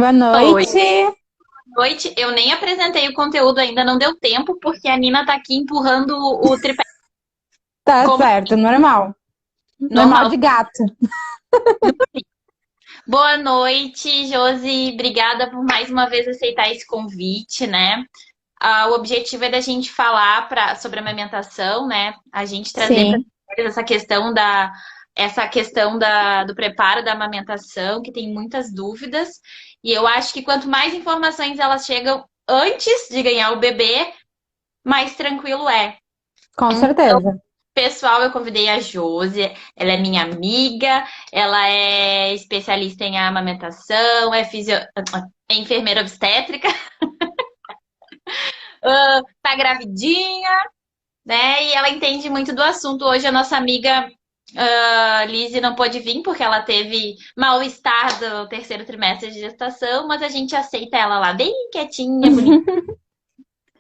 Boa Oi, noite. boa noite. Eu nem apresentei o conteúdo ainda, não deu tempo, porque a Nina tá aqui empurrando o tripé Tá como certo, normal. Normal normal. de gato. Boa noite, Josi. Obrigada por mais uma vez aceitar esse convite, né? O objetivo é da gente falar sobre a amamentação, né? A gente trazer para Sim. essa questão do preparo da amamentação, que tem muitas dúvidas. E eu acho que quanto mais informações elas chegam antes de ganhar o bebê, mais tranquilo é. Com certeza. Pessoal, eu convidei a Josi, ela é minha amiga, ela é especialista em amamentação, é enfermeira obstétrica, tá gravidinha, né? E ela entende muito do assunto. Hoje a nossa amiga Lizzie não pôde vir porque ela teve mal-estar do terceiro trimestre de gestação, mas a gente aceita ela lá bem quietinha, bonitinha,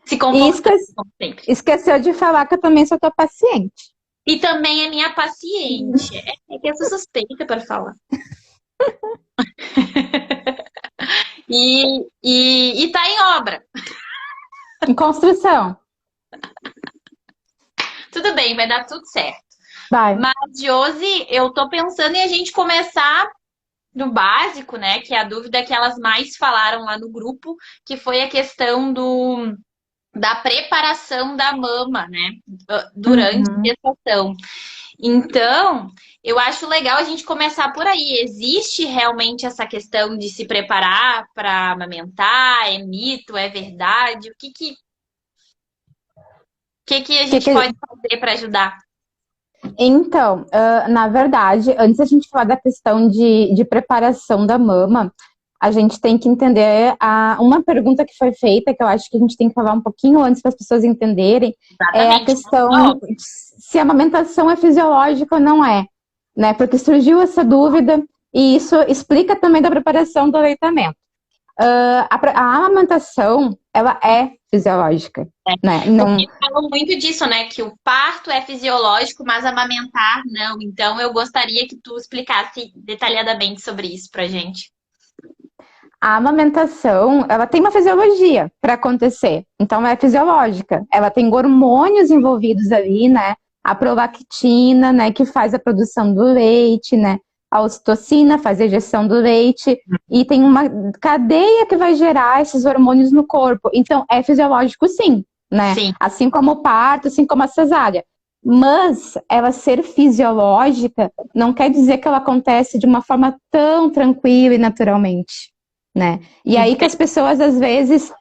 se E comportando como sempre. esqueceu de falar que eu também sou tua paciente. E também é minha paciente. É que eu sou suspeita para falar. E tá em obra. Em construção. Tudo bem, vai dar tudo certo. Vai. Mas, Josi, eu tô pensando em a gente começar no básico, né? Que é a dúvida que elas mais falaram lá no grupo, que foi a questão da preparação da mama, né? Durante a Uhum. gestação. Então, eu acho legal a gente começar por aí. Existe realmente essa questão de se preparar para amamentar? É mito? É verdade? O que a Que gente que- pode fazer para ajudar? Então, na verdade, antes da gente falar da questão de preparação da mama, a gente tem que entender uma pergunta que foi feita, que eu acho que a gente tem que falar um pouquinho antes para as pessoas entenderem, é a Exatamente. Ó, questão se a amamentação é fisiológica ou não é, né? Porque surgiu essa dúvida e isso explica também da preparação do aleitamento. A amamentação, ela é fisiológica, né? Não, porque falam muito disso, né? Que o parto é fisiológico, mas amamentar não. Então, eu gostaria que tu explicasse detalhadamente sobre isso pra gente. a amamentação, ela tem uma fisiologia para acontecer, então é fisiológica. Ela tem hormônios envolvidos ali, né? A prolactina, né, que faz a produção do leite, né? A ocitocina faz a ejeção do leite e tem uma cadeia que vai gerar esses hormônios no corpo. Então é fisiológico, sim, né? Sim. Assim como o parto, assim como a cesárea. Mas ela ser fisiológica não quer dizer que ela acontece de uma forma tão tranquila e naturalmente, né? E aí que as pessoas às vezes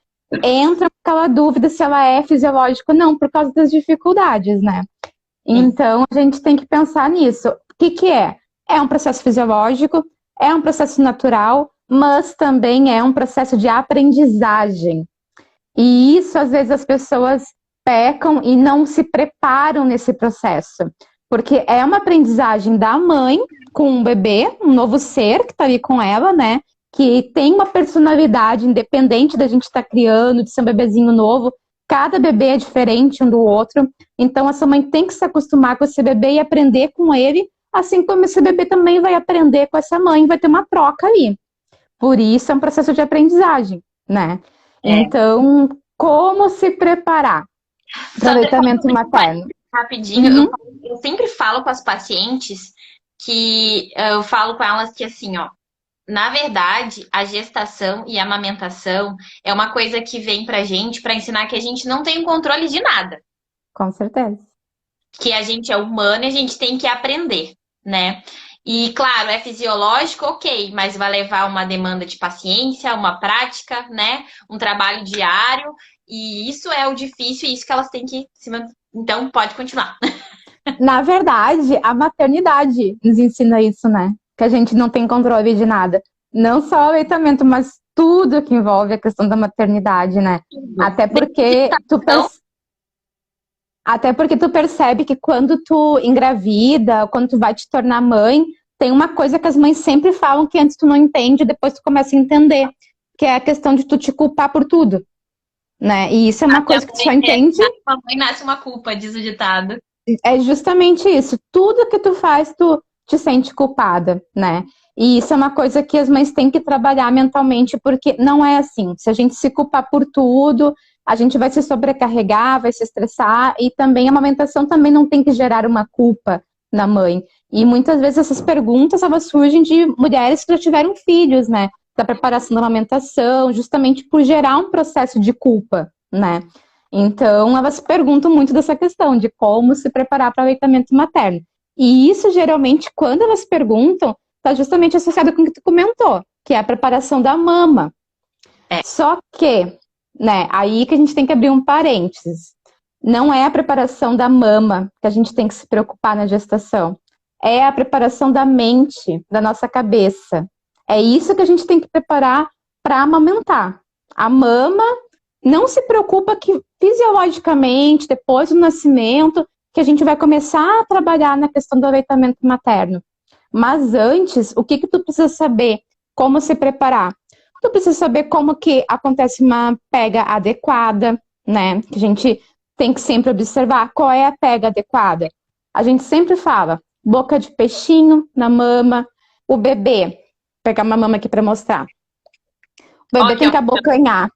entram com aquela dúvida se ela é fisiológica ou não, por causa das dificuldades, né? Sim. Então a gente tem que pensar nisso. O que que é? É um processo fisiológico, é um processo natural, mas também é um processo de aprendizagem. E isso às vezes as pessoas pecam e não se preparam nesse processo, porque é uma aprendizagem da mãe com um bebê, um novo ser que está ali com ela, né? Que tem uma personalidade independente da gente estar criando, de ser um bebezinho novo. Cada bebê é diferente um do outro. Então, essa mãe tem que se acostumar com esse bebê e aprender com ele, assim como esse bebê também vai aprender com essa mãe, vai ter uma troca ali. Por isso, é um processo de aprendizagem, né? É. Então, como se preparar para o Só aleitamento materno? rapidinho, Uhum. eu sempre falo com as pacientes que eu falo com elas que assim, ó, na verdade, a gestação e a amamentação é uma coisa que vem pra gente pra ensinar que a gente não tem controle de nada, Com certeza. que a gente é humano e a gente tem que aprender, né? E claro, é fisiológico, ok, mas vai levar uma demanda de paciência, uma prática, né? Um trabalho diário, e isso é o difícil e isso que elas têm que se man- Então, pode continuar. Na verdade, a maternidade nos ensina isso, né? Que a gente não tem controle de nada. Não só o aleitamento, mas tudo que envolve a questão da maternidade, né? Até porque tu, Então, Até porque tu percebe que quando tu engravida, quando tu vai te tornar mãe, tem uma coisa que as mães sempre falam que antes tu não entende, depois tu começa a entender, que é a questão de tu te culpar por tudo, né? E isso é uma coisa que tu só entende, nasce uma mãe, nasce uma culpa, diz o ditado. é justamente isso. Tudo que tu faz, tu te sente culpada, né? E isso é uma coisa que as mães têm que trabalhar mentalmente, porque não é assim. Se a gente se culpar por tudo, a gente vai se sobrecarregar, vai se estressar, e também a amamentação também não tem que gerar uma culpa na mãe. E muitas vezes essas perguntas, elas surgem de mulheres que já tiveram filhos, né? Da preparação da amamentação, justamente por gerar um processo de culpa, né? Então, elas se perguntam muito dessa questão de como se preparar para o aleitamento materno. E isso, geralmente, quando elas perguntam, está justamente associado com o que tu comentou, que é a preparação da mama. Só que, né, aí que a gente tem que abrir um parênteses. Não é a preparação da mama que a gente tem que se preocupar na gestação. É a preparação da mente, da nossa cabeça. É isso que a gente tem que preparar para amamentar. A mama não se preocupa que fisiologicamente, depois do nascimento, que a gente vai começar a trabalhar na questão do aleitamento materno. Mas antes, o que tu precisa saber? Como se preparar? Tu precisa saber como que acontece uma pega adequada, né? Que a gente tem que sempre observar qual é a pega adequada. A gente sempre fala, boca de peixinho na mama, o bebê, vou pegar uma mama aqui para mostrar. O bebê tem que abocanhar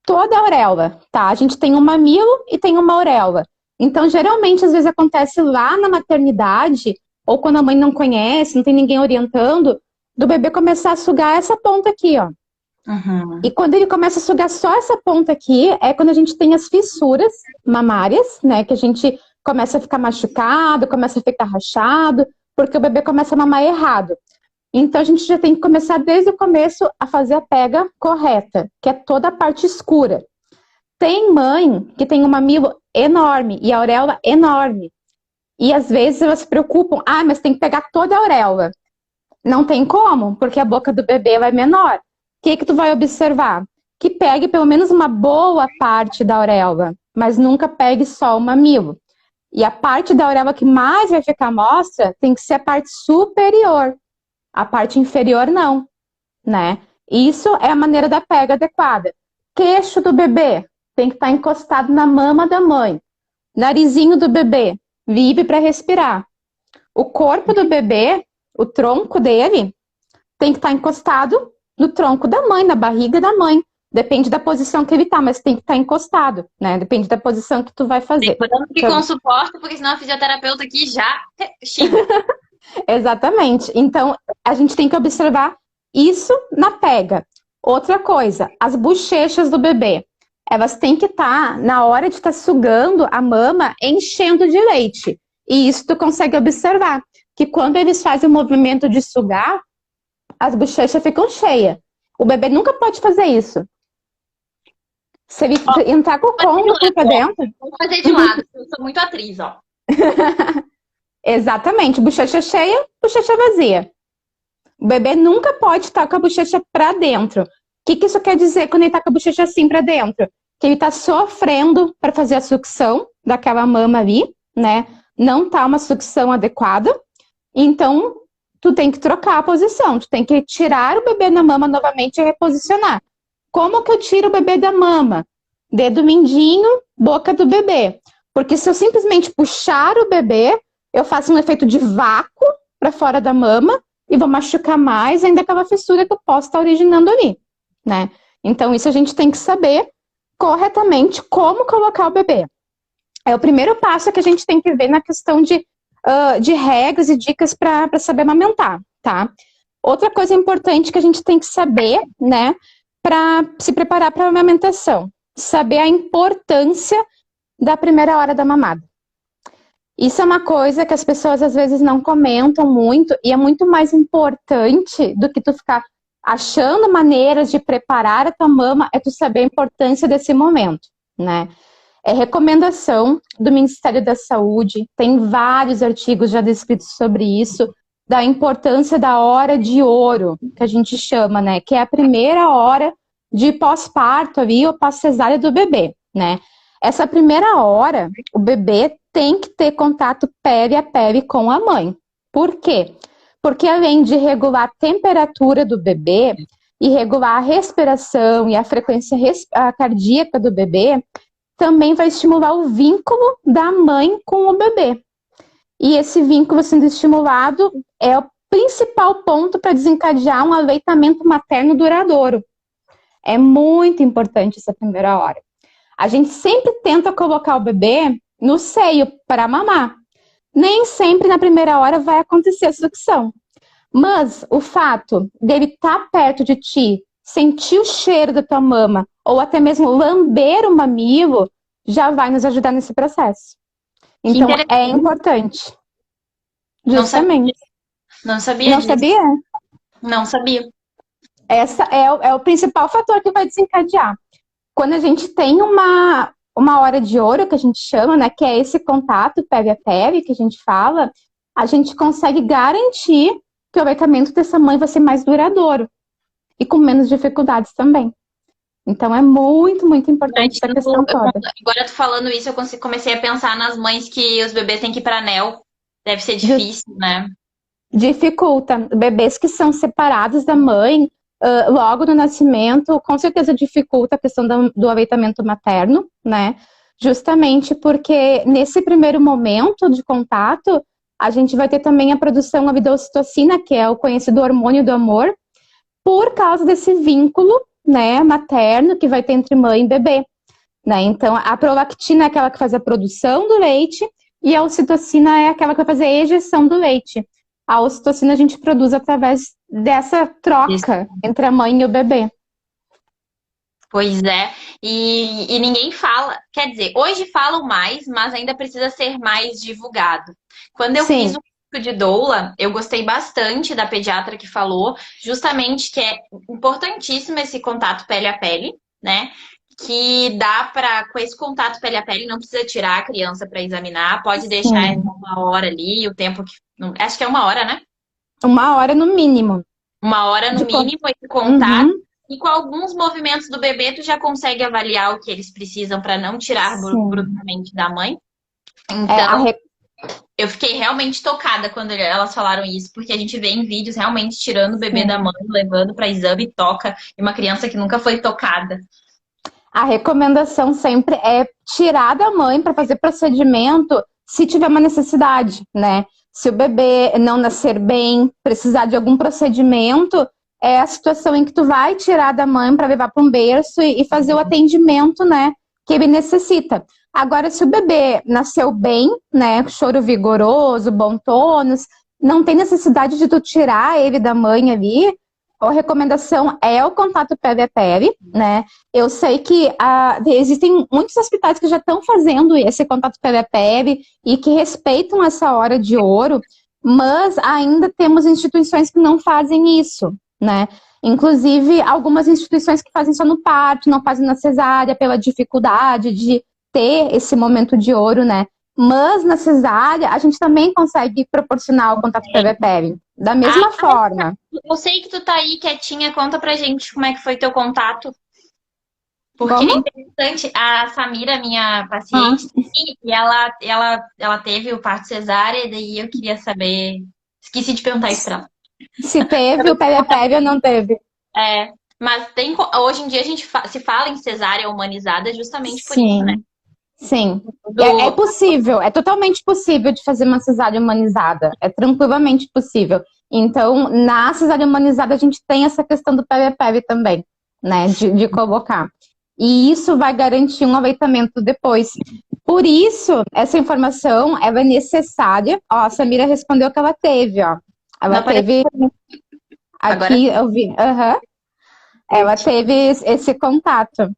toda a auréola, tá? A gente tem um mamilo e tem uma auréola. Então, geralmente, às vezes acontece lá na maternidade, ou quando a mãe não conhece, não tem ninguém orientando, do bebê começar a sugar essa ponta aqui, ó. Uhum. E quando ele começa a sugar só essa ponta aqui, é quando a gente tem as fissuras mamárias, né? Que a gente começa a ficar machucado, começa a ficar rachado, porque o bebê começa a mamar errado. Então, a gente já tem que começar desde o começo a fazer a pega correta, que é toda a parte escura. Tem mãe que tem um mamilo enorme e a auréola enorme. E às vezes elas se preocupam, mas tem que pegar toda a auréola. Não tem como, porque a boca do bebê é menor. O que tu vai observar? Que pegue pelo menos uma boa parte da auréola, mas nunca pegue só o mamilo. E a parte da auréola que mais vai ficar à mostra tem que ser a parte superior. A parte inferior não, né? Isso é a maneira da pega adequada. Queixo do bebê tem que estar encostado na mama da mãe. Narizinho do bebê livre para respirar. O corpo do bebê, o tronco dele, tem que estar encostado no tronco da mãe, na barriga da mãe. Depende da posição que ele tá, mas tem que estar encostado, né? Depende da posição que tu vai fazer. Cuidado que com suporte, porque senão a fisioterapeuta aqui já xinga. Exatamente. Então, a gente tem que observar isso na pega. Outra coisa, as bochechas do bebê. Elas têm que estar, na hora de estar sugando a mama, enchendo de leite. E isso tu consegue observar, que quando eles fazem o movimento de sugar, as bochechas ficam cheias. O bebê nunca pode fazer isso. Se ele entrar com o côndilo pra dentro... Vamos fazer de lado, eu sou muito atriz, ó. Exatamente, bochecha cheia, bochecha vazia. O bebê nunca pode estar com a bochecha pra dentro. O que isso quer dizer quando ele tá com a bochecha assim pra dentro? Que ele tá sofrendo para fazer a sucção daquela mama ali, né? Não tá uma sucção adequada. Então, tu tem que trocar a posição. Tu tem que tirar o bebê da mama novamente e reposicionar. Como que eu tiro o bebê da mama? Dedo mindinho, boca do bebê. Porque se eu simplesmente puxar o bebê, eu faço um efeito de vácuo para fora da mama e vou machucar mais ainda aquela fissura que eu posso estar originando ali, né? Então, isso a gente tem que saber corretamente como colocar o bebê. É o primeiro passo que a gente tem que ver na questão de regras e dicas para saber amamentar, tá? Outra coisa importante que a gente tem que saber, né, para se preparar para a amamentação, saber a importância da primeira hora da mamada. Isso é uma coisa que as pessoas às vezes não comentam muito e é muito mais importante do que tu ficar achando maneiras de preparar a tua mama, é tu saber a importância desse momento, né? É recomendação do Ministério da Saúde, tem vários artigos já descritos sobre isso, da importância da hora de ouro, que a gente chama, né? Que é a primeira hora de pós-parto ali, ou pós-cesárea do bebê, né? Essa primeira hora, o bebê tem que ter contato pele a pele com a mãe. Por quê? Porque além de regular a temperatura do bebê e regular a respiração e a frequência cardíaca do bebê, também vai estimular o vínculo da mãe com o bebê. E esse vínculo sendo estimulado é principal ponto para desencadear um aleitamento materno duradouro. É muito importante essa primeira hora. A gente sempre tenta colocar o bebê no seio para mamar. Nem sempre na primeira hora vai acontecer a sucção. Mas o fato dele estar perto de ti, sentir o cheiro da tua mama, ou até mesmo lamber o mamilo, já vai nos ajudar nesse processo. Então, é importante. Justamente. Não sabia Não disso. sabia? Não sabia. Essa é o principal fator que vai desencadear. Quando a gente tem uma hora de ouro, que a gente chama, né, que é esse contato pele a pele, que a gente fala, a gente consegue garantir que o aleitamento dessa mãe vai ser mais duradouro e com menos dificuldades também. Então, é muito, muito importante essa questão toda. Agora, eu tô falando isso, eu comecei a pensar nas mães que os bebês têm que ir para anel. Deve ser difícil, né? Dificulta. Bebês que são separados da mãe logo no nascimento, com certeza dificulta a questão do aleitamento materno, né? Justamente porque nesse primeiro momento de contato, a gente vai ter também a produção da ocitocina, que é o conhecido hormônio do amor, por causa desse vínculo, né, materno que vai ter entre mãe e bebê, né? Então, a prolactina é aquela que faz a produção do leite e a ocitocina é aquela que vai fazer a ejeção do leite. A ocitocina a gente produz através dessa troca entre a mãe e o bebê. Pois é, e ninguém fala, quer dizer, hoje falam mais, mas ainda precisa ser mais divulgado. Quando eu fiz o curso de doula, eu gostei bastante da pediatra que falou, justamente que é importantíssimo esse contato pele a pele, né? Que dá para, com esse contato pele a pele, não precisa tirar a criança para examinar, pode deixar uma hora ali, o tempo que. Acho que é uma hora, né? Uma hora no mínimo. Uma hora no mínimo, esse contato. E com alguns movimentos do bebê, tu já consegue avaliar o que eles precisam para não tirar bruscamente da mãe. Então, eu fiquei realmente tocada quando elas falaram isso, porque a gente vê em vídeos realmente tirando o bebê da mãe, levando para exame, toca, e uma criança que nunca foi tocada. A recomendação sempre é tirar da mãe para fazer procedimento se tiver uma necessidade, né? Se o bebê não nascer bem, precisar de algum procedimento, é a situação em que tu vai tirar da mãe para levar para um berço e fazer o atendimento, né, que ele necessita. Agora, se o bebê nasceu bem, né, choro vigoroso, bom tônus, não tem necessidade de tu tirar ele da mãe ali, a recomendação é o contato pele a pele, né? Eu sei que existem muitos hospitais que já estão fazendo esse contato pele a pele e que respeitam essa hora de ouro, mas ainda temos instituições que não fazem isso, né? Inclusive, algumas instituições que fazem só no parto, não fazem na cesárea, pela dificuldade de ter esse momento de ouro, né? Mas na cesárea, a gente também consegue proporcionar o contato pele a pele, da mesma forma. Eu sei que tu tá aí quietinha, conta pra gente como é que foi teu contato. Porque é interessante, a Samira, minha paciente, e ela teve o parto cesárea, e daí eu queria saber, esqueci de perguntar isso pra ela. Se teve o pele a pele ou não teve. Mas hoje em dia a gente se fala em cesárea humanizada justamente por isso, né? Sim, é possível, é totalmente possível de fazer uma cesárea humanizada, é tranquilamente possível. Então, na cesárea humanizada a gente tem essa questão do pele a pele também, né, de colocar. E isso vai garantir um aleitamento depois. Por isso, essa informação, ela é necessária. Ó, a Samira respondeu que ela teve, ó. Ela teve... Aqui, eu vi. Ela teve esse contato.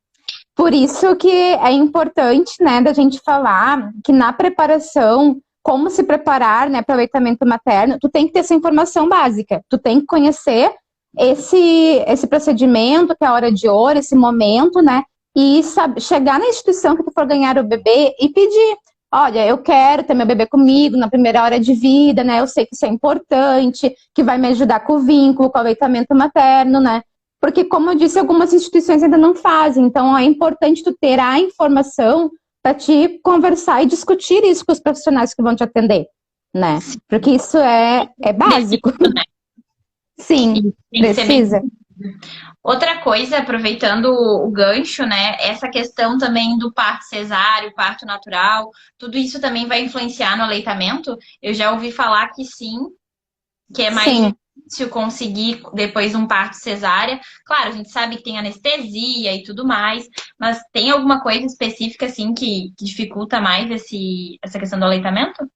Por isso que é importante, né, da gente falar que na preparação, como se preparar, né, para o aleitamento materno, tu tem que ter essa informação básica. Tu tem que conhecer esse procedimento, que é a hora de ouro, esse momento, né, e chegar na instituição que tu for ganhar o bebê e pedir, olha, eu quero ter meu bebê comigo na primeira hora de vida, né, eu sei que isso é importante, que vai me ajudar com o vínculo, com o aleitamento materno, né. Porque, como eu disse, algumas instituições ainda não fazem. Então, é importante tu ter a informação para te conversar e discutir isso com os profissionais que vão te atender, né? Porque isso é básico. Sim, precisa. Outra coisa, aproveitando o gancho, né? Essa questão também do parto cesáreo, parto natural, tudo isso também vai influenciar no aleitamento? Eu já ouvi falar que sim. que é mais Sim. difícil conseguir depois de um parto cesárea. Claro, a gente sabe que tem anestesia e tudo mais, mas tem alguma coisa específica, assim, que dificulta mais essa questão do aleitamento?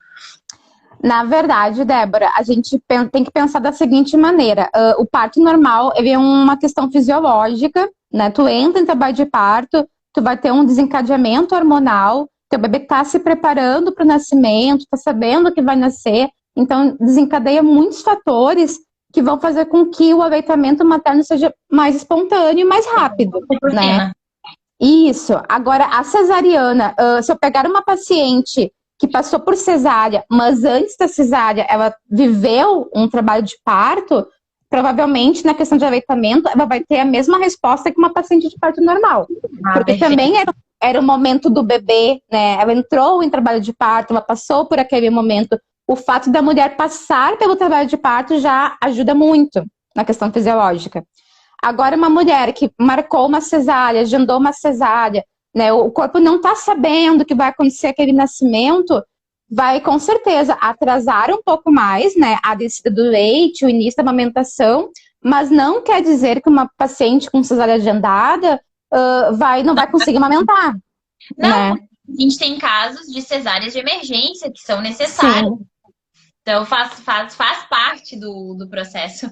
Na verdade, Débora, a gente tem que pensar da seguinte maneira: o parto normal ele é uma questão fisiológica, né? Tu entra em trabalho de parto, tu vai ter um desencadeamento hormonal, teu bebê está se preparando para o nascimento, está sabendo que vai nascer, então desencadeia muitos fatores que vão fazer com que o aleitamento materno seja mais espontâneo e mais rápido, né? Isso. Agora, a cesariana, se eu pegar uma paciente que passou por cesárea, mas antes da cesárea ela viveu um trabalho de parto, provavelmente na questão de aleitamento ela vai ter a mesma resposta que uma paciente de parto normal. Porque Perfeito. também era o momento do bebê, né? Ela entrou em trabalho de parto, ela passou por aquele momento. O fato da mulher passar pelo trabalho de parto já ajuda muito na questão fisiológica. Agora, uma mulher que marcou uma cesárea, agendou uma cesárea, né, o corpo não está sabendo que vai acontecer aquele nascimento, vai com certeza atrasar um pouco mais, né, a descida do leite, o início da amamentação, mas não quer dizer que uma paciente com cesárea agendada não vai conseguir amamentar. Não, Né? a gente tem casos de cesáreas de emergência que são necessárias. Sim. Então, faz parte do processo.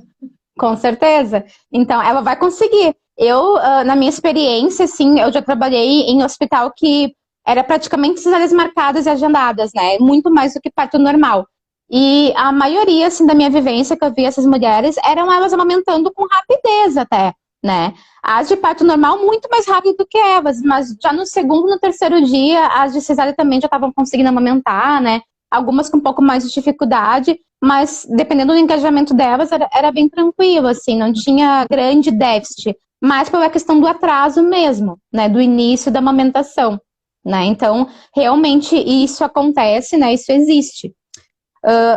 Com certeza. Então, ela vai conseguir. Eu, na minha experiência, assim, eu já trabalhei em hospital que era praticamente cesáreas marcadas e agendadas, né? Muito mais do que parto normal. E a maioria, assim, da minha vivência que eu vi essas mulheres, eram elas amamentando com rapidez até, né? As de parto normal, muito mais rápido do que elas, mas já no segundo, no terceiro dia, as de cesárea também já estavam conseguindo amamentar, né? Algumas com um pouco mais de dificuldade, mas dependendo do engajamento delas, era bem tranquilo, assim, não tinha grande déficit, mas pela questão do atraso mesmo, né, do início da amamentação, né, então, realmente isso acontece, né, isso existe.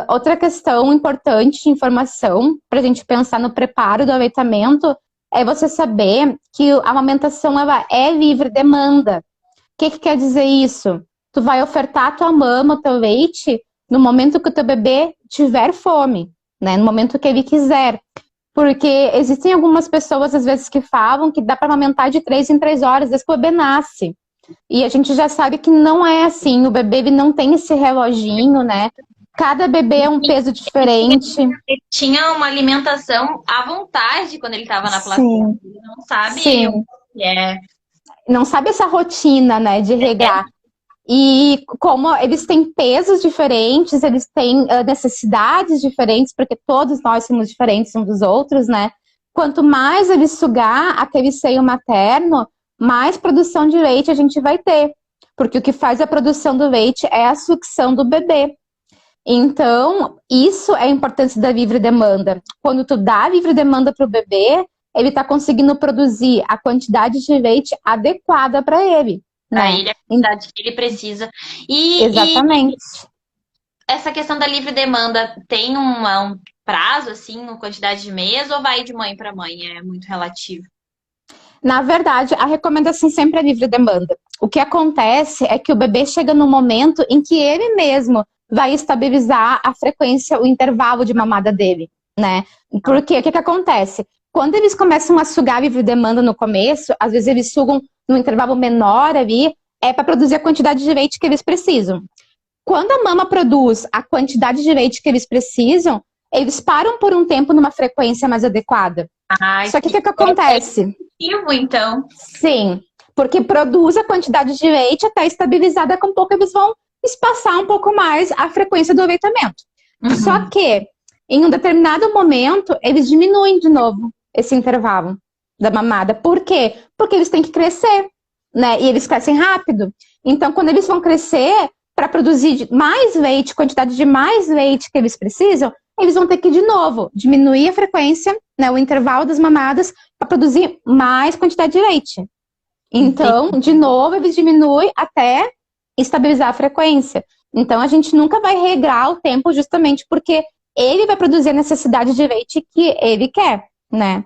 Outra questão importante de informação, para a gente pensar no preparo do aleitamento, é você saber que a amamentação, ela é livre demanda. O que quer dizer isso? Tu vai ofertar a tua mama, o teu leite, no momento que o teu bebê tiver fome, né? No momento que ele quiser. Porque existem algumas pessoas, às vezes, que falam que dá para amamentar de 3 em 3 horas, desde que o bebê nasce. E a gente já sabe que não é assim. O bebê ele não tem esse reloginho, né? Cada bebê é um peso diferente. Ele tinha uma alimentação à vontade quando ele estava na placenta. Sim. Ele não sabe Sim. o que é. Não sabe essa rotina, né, de regrar. E como eles têm pesos diferentes, eles têm necessidades diferentes, porque todos nós somos diferentes uns dos outros, né? Quanto mais ele sugar aquele seio materno, mais produção de leite a gente vai ter. Porque o que faz a produção do leite é a sucção do bebê. Então, isso é a importância da livre demanda. Quando tu dá livre demanda para o bebê, ele está conseguindo produzir a quantidade de leite adequada para ele. Para né? ele, a quantidade que ele precisa. Exatamente. E essa questão da livre demanda tem um prazo, assim, uma quantidade de meses, ou vai de mãe para mãe? É muito relativo. Na verdade, a recomendação sempre é livre demanda. O que acontece é que o bebê chega no momento em que ele mesmo vai estabilizar a frequência, o intervalo de mamada dele, né? Porque o que acontece? Quando eles começam a sugar livre demanda no começo, às vezes eles sugam num intervalo menor ali, é para produzir a quantidade de leite que eles precisam. Quando a mama produz a quantidade de leite que eles precisam, eles param por um tempo numa frequência mais adequada. Só que o que acontece? Então. Sim, porque produz a quantidade de leite até estabilizar, daqui a pouco eles vão espaçar um pouco mais a frequência do aleitamento. Só que, em um determinado momento, eles diminuem de novo esse intervalo da mamada. Por quê? Porque eles têm que crescer, né? E eles crescem rápido. Então, quando eles vão crescer, para produzir mais leite, quantidade de mais leite que eles precisam, eles vão ter que, de novo, diminuir a frequência, né, o intervalo das mamadas, para produzir mais quantidade de leite. Então, de novo, eles diminuem até estabilizar a frequência. Então, a gente nunca vai regrar o tempo justamente porque ele vai produzir a necessidade de leite que ele quer, né?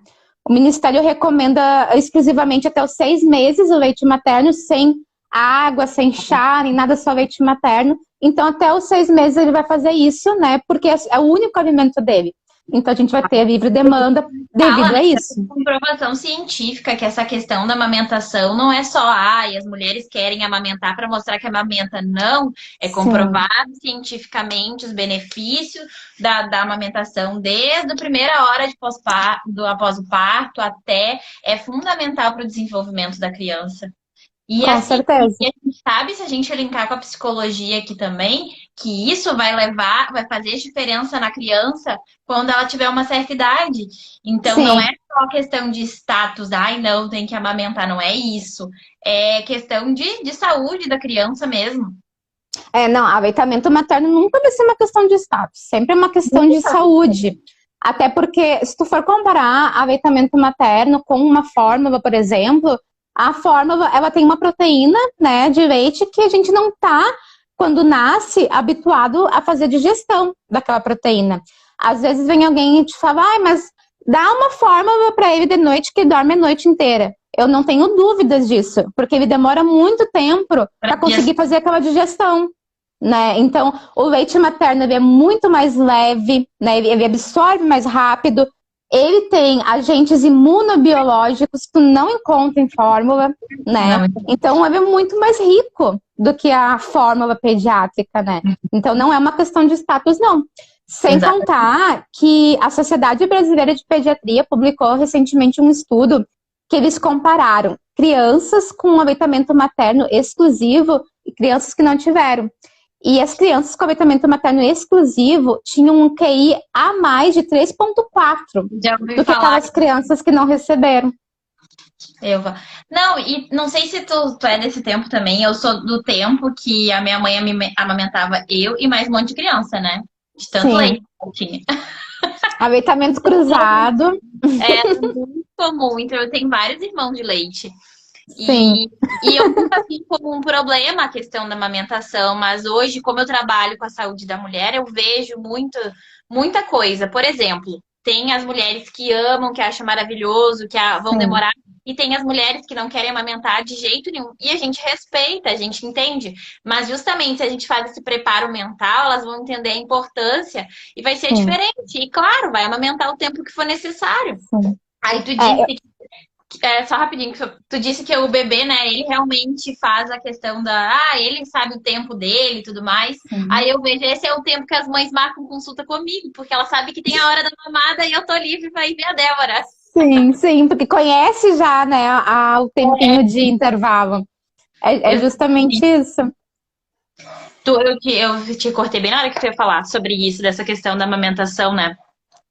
O Ministério recomenda exclusivamente até os 6 meses o leite materno, sem água, sem chá, nem nada, só leite materno. Então, até os 6 meses ele vai fazer isso, né? Porque é o único alimento dele. Então a gente vai ter a livre demanda devido a isso. Comprovação científica que essa questão da amamentação não é só, as mulheres querem amamentar para mostrar que amamenta. Não, é comprovado cientificamente os benefícios da amamentação desde a primeira hora de após o parto até é fundamental para o desenvolvimento da criança. E Com assim, certeza. a gente sabe, se a gente linkar com a psicologia aqui também, que isso vai fazer diferença na criança quando ela tiver uma certa idade. Então, não é só questão de status, não, tem que amamentar, não é isso. É questão de saúde da criança mesmo. Não, aleitamento materno nunca vai ser uma questão de status, sempre é uma questão de saúde. Até porque, se tu for comparar aleitamento materno com uma fórmula, por exemplo, a fórmula, ela tem uma proteína, né, de leite que a gente não tá, quando nasce, habituado a fazer digestão daquela proteína. Às vezes vem alguém e te fala, mas dá uma fórmula para ele de noite que dorme a noite inteira. Eu não tenho dúvidas disso, porque ele demora muito tempo para conseguir fazer aquela digestão, né? Então, o leite materno ele é muito mais leve, né? Ele absorve mais rápido. Ele tem agentes imunobiológicos que tu não encontra em fórmula, né? Então, ele é muito mais rico do que a fórmula pediátrica, né? Então, não é uma questão de status, não. Sem contar que a Sociedade Brasileira de Pediatria publicou recentemente um estudo que eles compararam crianças com aleitamento materno exclusivo e crianças que não tiveram. E as crianças com aleitamento materno exclusivo tinham um QI a mais de 3,4 do que aquelas crianças que não receberam. Não, e não sei se tu é desse tempo também, eu sou do tempo que a minha mãe amamentava eu e mais um monte de criança, né? De tanto leite que eu tinha. Aleitamento cruzado. É muito comum, então eu tenho vários irmãos de leite. E eu nunca vi como um problema a questão da amamentação, mas hoje, como eu trabalho com a saúde da mulher, eu vejo muita coisa. Por exemplo, tem as mulheres que amam, que acham maravilhoso, que vão demorar, e tem as mulheres que não querem amamentar de jeito nenhum. E a gente respeita, a gente entende. Mas justamente se a gente faz esse preparo mental, elas vão entender a importância e vai ser diferente. E claro, vai amamentar o tempo que for necessário. Aí tu disse só rapidinho, tu disse que o bebê, né, ele realmente faz a questão ele sabe o tempo dele e tudo mais. Aí eu vejo, esse é o tempo que as mães marcam consulta comigo, porque ela sabe que tem a hora da mamada e eu tô livre pra ir ver a Débora. Sim, porque conhece já, né, o tempinho de intervalo. É justamente isso. Eu te cortei bem na hora que tu ia falar sobre isso, dessa questão da amamentação, né,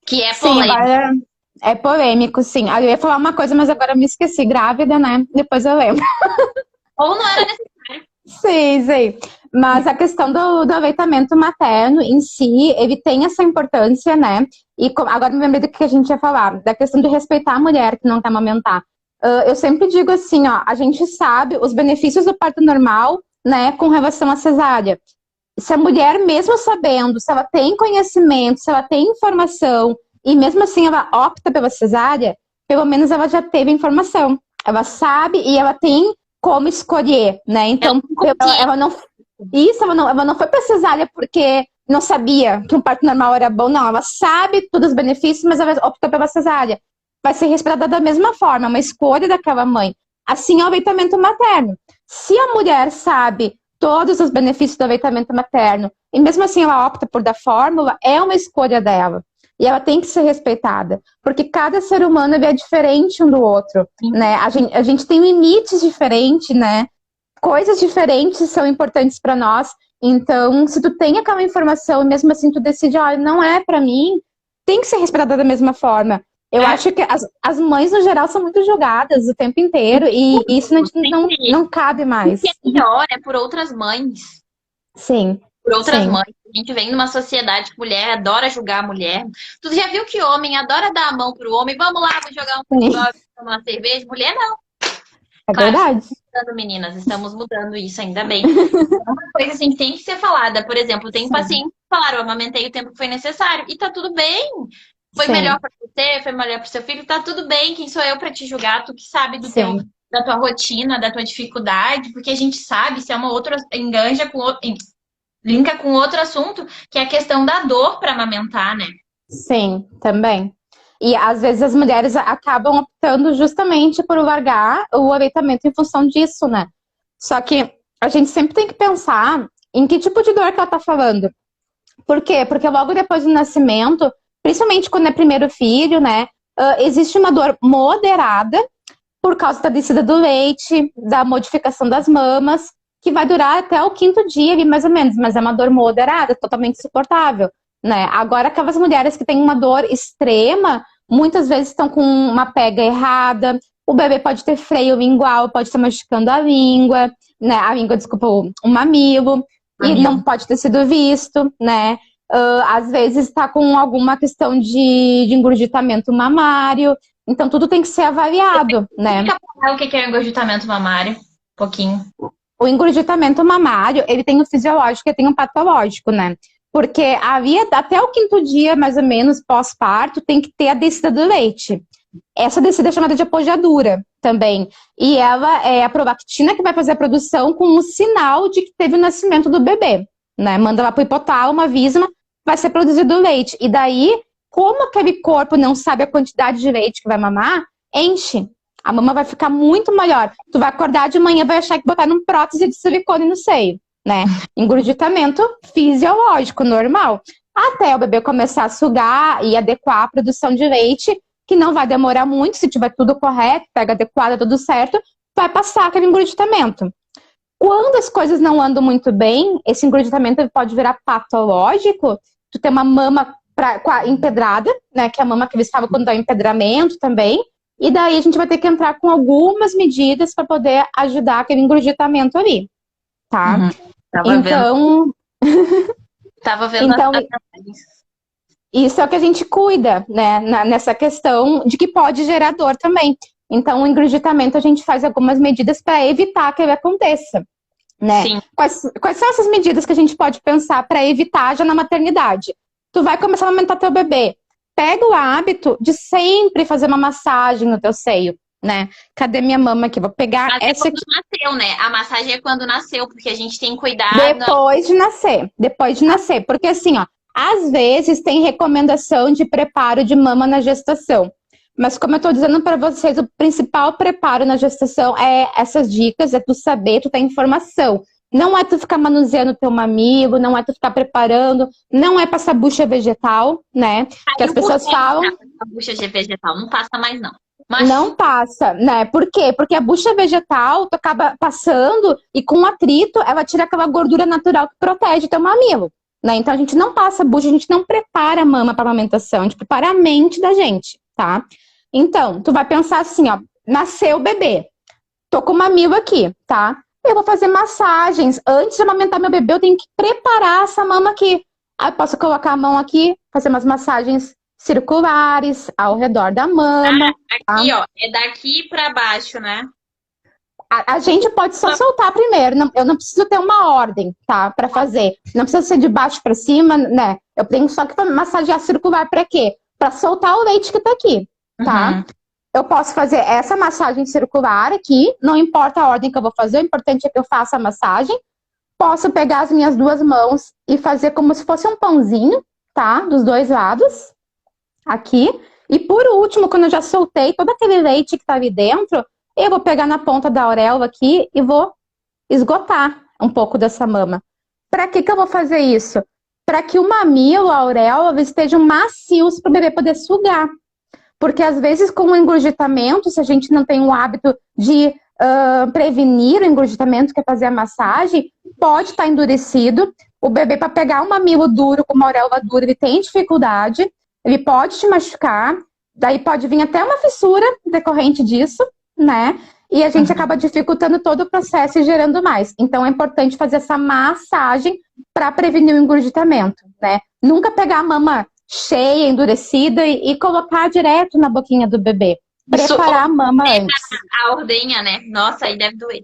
que é polêmica. É polêmico, sim. Eu ia falar uma coisa, mas agora me esqueci. Grávida, né? Depois eu lembro. Ou não era necessário. Sim. Mas a questão do aleitamento materno em si, ele tem essa importância, né? E agora me lembrei do que a gente ia falar, da questão de respeitar a mulher que não quer amamentar. Eu sempre digo assim, a gente sabe os benefícios do parto normal, né, com relação à cesárea. Se a mulher, mesmo sabendo, se ela tem conhecimento, se ela tem informação, e mesmo assim ela opta pela cesárea, pelo menos ela já teve informação. Ela sabe e ela tem como escolher, né? Então, ela não foi pra cesárea porque não sabia que um parto normal era bom. Não, ela sabe todos os benefícios, mas ela optou pela cesárea. Vai ser respeitada da mesma forma, uma escolha daquela mãe. Assim é o aleitamento materno. Se a mulher sabe todos os benefícios do aleitamento materno e mesmo assim ela opta por dar fórmula, é uma escolha dela. E ela tem que ser respeitada, porque cada ser humano é diferente um do outro, né? A gente tem limites diferentes, né? Coisas diferentes são importantes para nós. Então, se tu tem aquela informação e mesmo assim tu decide, não é para mim, tem que ser respeitada da mesma forma. Eu acho que as mães, no geral, são muito julgadas o tempo inteiro e isso não cabe mais. O que é pior é por outras mães. Sim. Por outras mães. A gente vem numa sociedade que mulher adora julgar a mulher. Tu já viu que homem adora dar a mão pro homem? Vamos lá, vou jogar um futebol, tomar uma cerveja. Mulher não. É verdade. Estamos mudando, meninas. Estamos mudando isso, ainda bem. Uma coisa assim tem que ser falada. Por exemplo, tem pacientes que falaram, eu amamentei o tempo que foi necessário. E tá tudo bem. Foi melhor pra você, foi melhor pro seu filho. Tá tudo bem. Quem sou eu pra te julgar? Tu que sabe da tua rotina, da tua dificuldade. Porque a gente sabe se é uma outra... Enganja com outro... Linka com outro assunto, que é a questão da dor para amamentar, né? Sim, também. E às vezes as mulheres acabam optando justamente por largar o aleitamento em função disso, né? Só que a gente sempre tem que pensar em que tipo de dor que ela tá falando. Por quê? Porque logo depois do nascimento, principalmente quando é primeiro filho, né? Existe uma dor moderada por causa da descida do leite, da modificação das mamas, que vai durar até o 5º dia ali, mais ou menos, mas é uma dor moderada, totalmente suportável, né? Agora, aquelas mulheres que têm uma dor extrema, muitas vezes estão com uma pega errada, o bebê pode ter freio lingual, pode estar machucando a língua, né? A língua, desculpa, o mamilo, e não pode ter sido visto, né? Às vezes está com alguma questão de engurgitamento mamário, então tudo tem que ser avaliado, né? O que é o engurgitamento mamário? Um pouquinho. O engurgitamento mamário, ele tem o fisiológico e tem o patológico, né? Porque até o 5º dia, mais ou menos, pós-parto, tem que ter a descida do leite. Essa descida é chamada de apojadura também. E ela é a prolactina que vai fazer a produção com um sinal de que teve o nascimento do bebê, né? Manda lá pro hipotálamo, avisa, vai ser produzido leite. E daí, como aquele corpo não sabe a quantidade de leite que vai mamar, enche. A mama vai ficar muito maior. Tu vai acordar de manhã, vai achar que botar num prótese de silicone no seio, né? Engurgitamento fisiológico, normal. Até o bebê começar a sugar e adequar a produção de leite, que não vai demorar muito, se tiver tudo correto, pega adequada, tudo certo, vai passar aquele engurgitamento. Quando as coisas não andam muito bem, esse engurgitamento pode virar patológico. Tu tem uma mama empedrada, né? Que é a mama que eles falam quando dá empedramento também. E daí a gente vai ter que entrar com algumas medidas para poder ajudar aquele engurgitamento ali, tá? Então... Tava vendo então, isso é o que a gente cuida, né? Nessa questão de que pode gerar dor também. Então, o engurgitamento a gente faz algumas medidas para evitar que ele aconteça, né? Sim. Quais são essas medidas que a gente pode pensar para evitar já na maternidade? Tu vai começar a amamentar teu bebê. Pega o hábito de sempre fazer uma massagem no teu seio, né? Cadê minha mama aqui? Vou pegar essa aqui. Nasceu, né? A massagem é quando nasceu, porque a gente tem que cuidar... Depois de nascer. Porque assim, ó, às vezes tem recomendação de preparo de mama na gestação. Mas como eu tô dizendo para vocês, o principal preparo na gestação é essas dicas, é tu saber, tu ter informação. Não é tu ficar manuseando teu mamilo, não é tu ficar preparando, não é passar bucha vegetal, né? Que as pessoas falam... A bucha vegetal não passa mais, não. Mas... Não passa, né? Por quê? Porque a bucha vegetal, tu acaba passando e com o atrito, ela tira aquela gordura natural que protege teu mamilo, né? Então a gente não passa bucha, a gente não prepara a mama para amamentação, a gente prepara a mente da gente, tá? Então, tu vai pensar assim, ó, nasceu o bebê, tô com o mamilo aqui, tá? Eu vou fazer massagens. Antes de amamentar meu bebê, eu tenho que preparar essa mama aqui. Aí eu posso colocar a mão aqui, fazer umas massagens circulares ao redor da mama. Aqui, tá? Ó, é daqui pra baixo, né? A gente pode só soltar primeiro. Eu não preciso ter uma ordem, tá? Pra fazer. Não precisa ser de baixo pra cima, né? Eu tenho só que massagear circular pra quê? Pra soltar o leite que tá aqui, tá? Uhum. Eu posso fazer essa massagem circular aqui, não importa a ordem que eu vou fazer, o importante é que eu faça a massagem. Posso pegar as minhas duas mãos e fazer como se fosse um pãozinho, tá? Dos dois lados, aqui. E por último, quando eu já soltei todo aquele leite que tá ali dentro, eu vou pegar na ponta da auréola aqui e vou esgotar um pouco dessa mama. Para que eu vou fazer isso? Para que o mamilo, a auréola, estejam macios para o bebê poder sugar. Porque às vezes com o engurgitamento, se a gente não tem o hábito de prevenir o engurgitamento, que é fazer a massagem, pode estar endurecido. O bebê, para pegar um mamilo duro, com uma auréola dura, ele tem dificuldade, ele pode te machucar, daí pode vir até uma fissura decorrente disso, né? E a gente acaba dificultando todo o processo e gerando mais. Então é importante fazer essa massagem para prevenir o engurgitamento, né? Nunca pegar a mama cheia, endurecida e colocar direto na boquinha do bebê. Preparar a mama antes. A ordenha, né? Nossa, aí deve doer.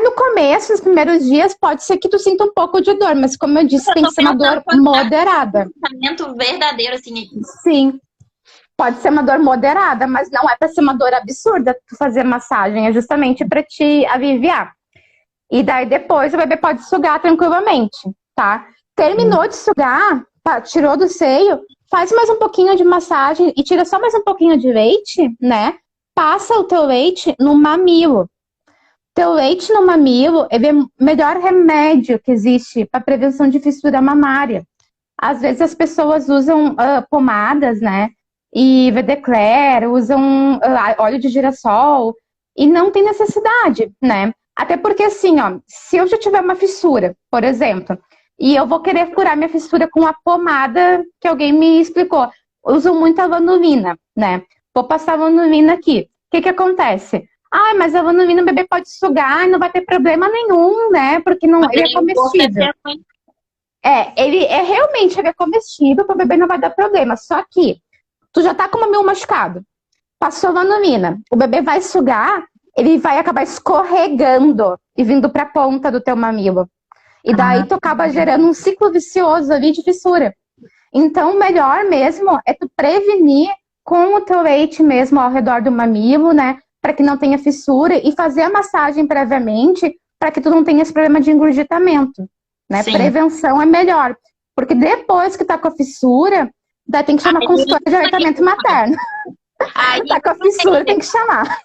No começo, nos primeiros dias, pode ser que tu sinta um pouco de dor, mas como eu disse, tem que ser uma dor moderada. Tratamento verdadeiro, assim. Sim. Pode ser uma dor moderada, mas não é para ser uma dor absurda tu fazer massagem, é justamente para te aliviar. E daí depois o bebê pode sugar tranquilamente, tá? Terminou de sugar, tirou do seio, faz mais um pouquinho de massagem e tira só mais um pouquinho de leite, né? Passa o teu leite no mamilo. Teu leite no mamilo, ele é o melhor remédio que existe para prevenção de fissura mamária. Às vezes as pessoas usam pomadas, né? E Vedecler, usam óleo de girassol e não tem necessidade, né? Até porque assim, ó, se eu já tiver uma fissura, por exemplo, e eu vou querer curar minha fissura com a pomada que alguém me explicou, usam muita lanolina, né? Vou passar a lanolina aqui. O que acontece? Ah, mas a lanolina o bebê pode sugar e não vai ter problema nenhum, né? Porque não, ele é comestível. Ele é realmente comestível, para o bebê não vai dar problema. Só que tu já tá com o mamilo machucado, passou a lanolina, o bebê vai sugar, ele vai acabar escorregando e vindo para a ponta do teu mamilo. E daí tu acaba gerando um ciclo vicioso ali de fissura. Então, o melhor mesmo é tu prevenir com o teu leite mesmo ao redor do mamilo, né? Para que não tenha fissura e fazer a massagem previamente para que tu não tenha esse problema de engurgitamento, né? Sim. Prevenção é melhor. Porque depois que tá com a fissura, daí tem que chamar consultório de aleitamento materno. Aí tá com a fissura, tem que chamar.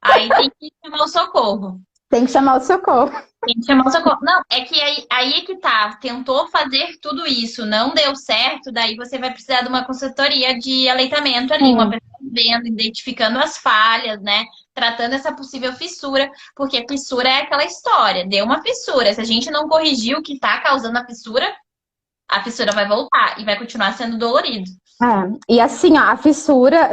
Aí tem que chamar o socorro. Tem que chamar o socorro. Tem que chamar o socorro. Não, é que aí é que tá. Tentou fazer tudo isso, não deu certo, daí você vai precisar de uma consultoria de aleitamento ali, uma pessoa vendo, identificando as falhas, né? Tratando essa possível fissura, porque fissura é aquela história. Deu uma fissura. Se a gente não corrigir o que tá causando a fissura vai voltar e vai continuar sendo dolorido. E assim, ó, a fissura,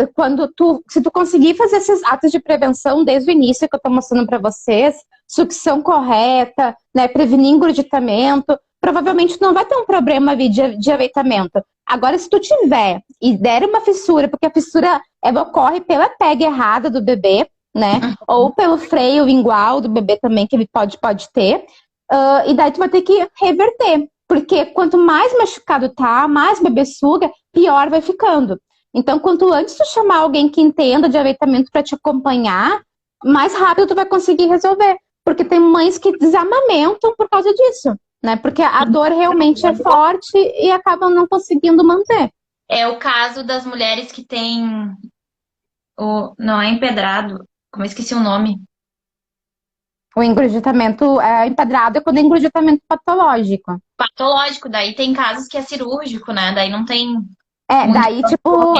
se tu conseguir fazer esses atos de prevenção desde o início que eu tô mostrando para vocês, sucção correta, né, prevenir engurgitamento, provavelmente tu não vai ter um problema ali de aleitamento. Agora, se tu tiver e der uma fissura, porque a fissura ocorre pela pega errada do bebê, né, ou pelo freio lingual do bebê também, que ele pode ter, e daí tu vai ter que reverter. Porque quanto mais machucado tá, mais o bebê suga, pior vai ficando. Então, quanto antes tu chamar alguém que entenda de aleitamento para te acompanhar, mais rápido tu vai conseguir resolver. Porque tem mães que desamamentam por causa disso, né? Porque a dor realmente é forte e acabam não conseguindo manter. É o caso das mulheres que têm não é empedrado, como eu esqueci o nome. O engurgitamento empedrado é quando é engurgitamento patológico. Patológico, daí tem casos que é cirúrgico, né? Daí não tem... daí, tipo,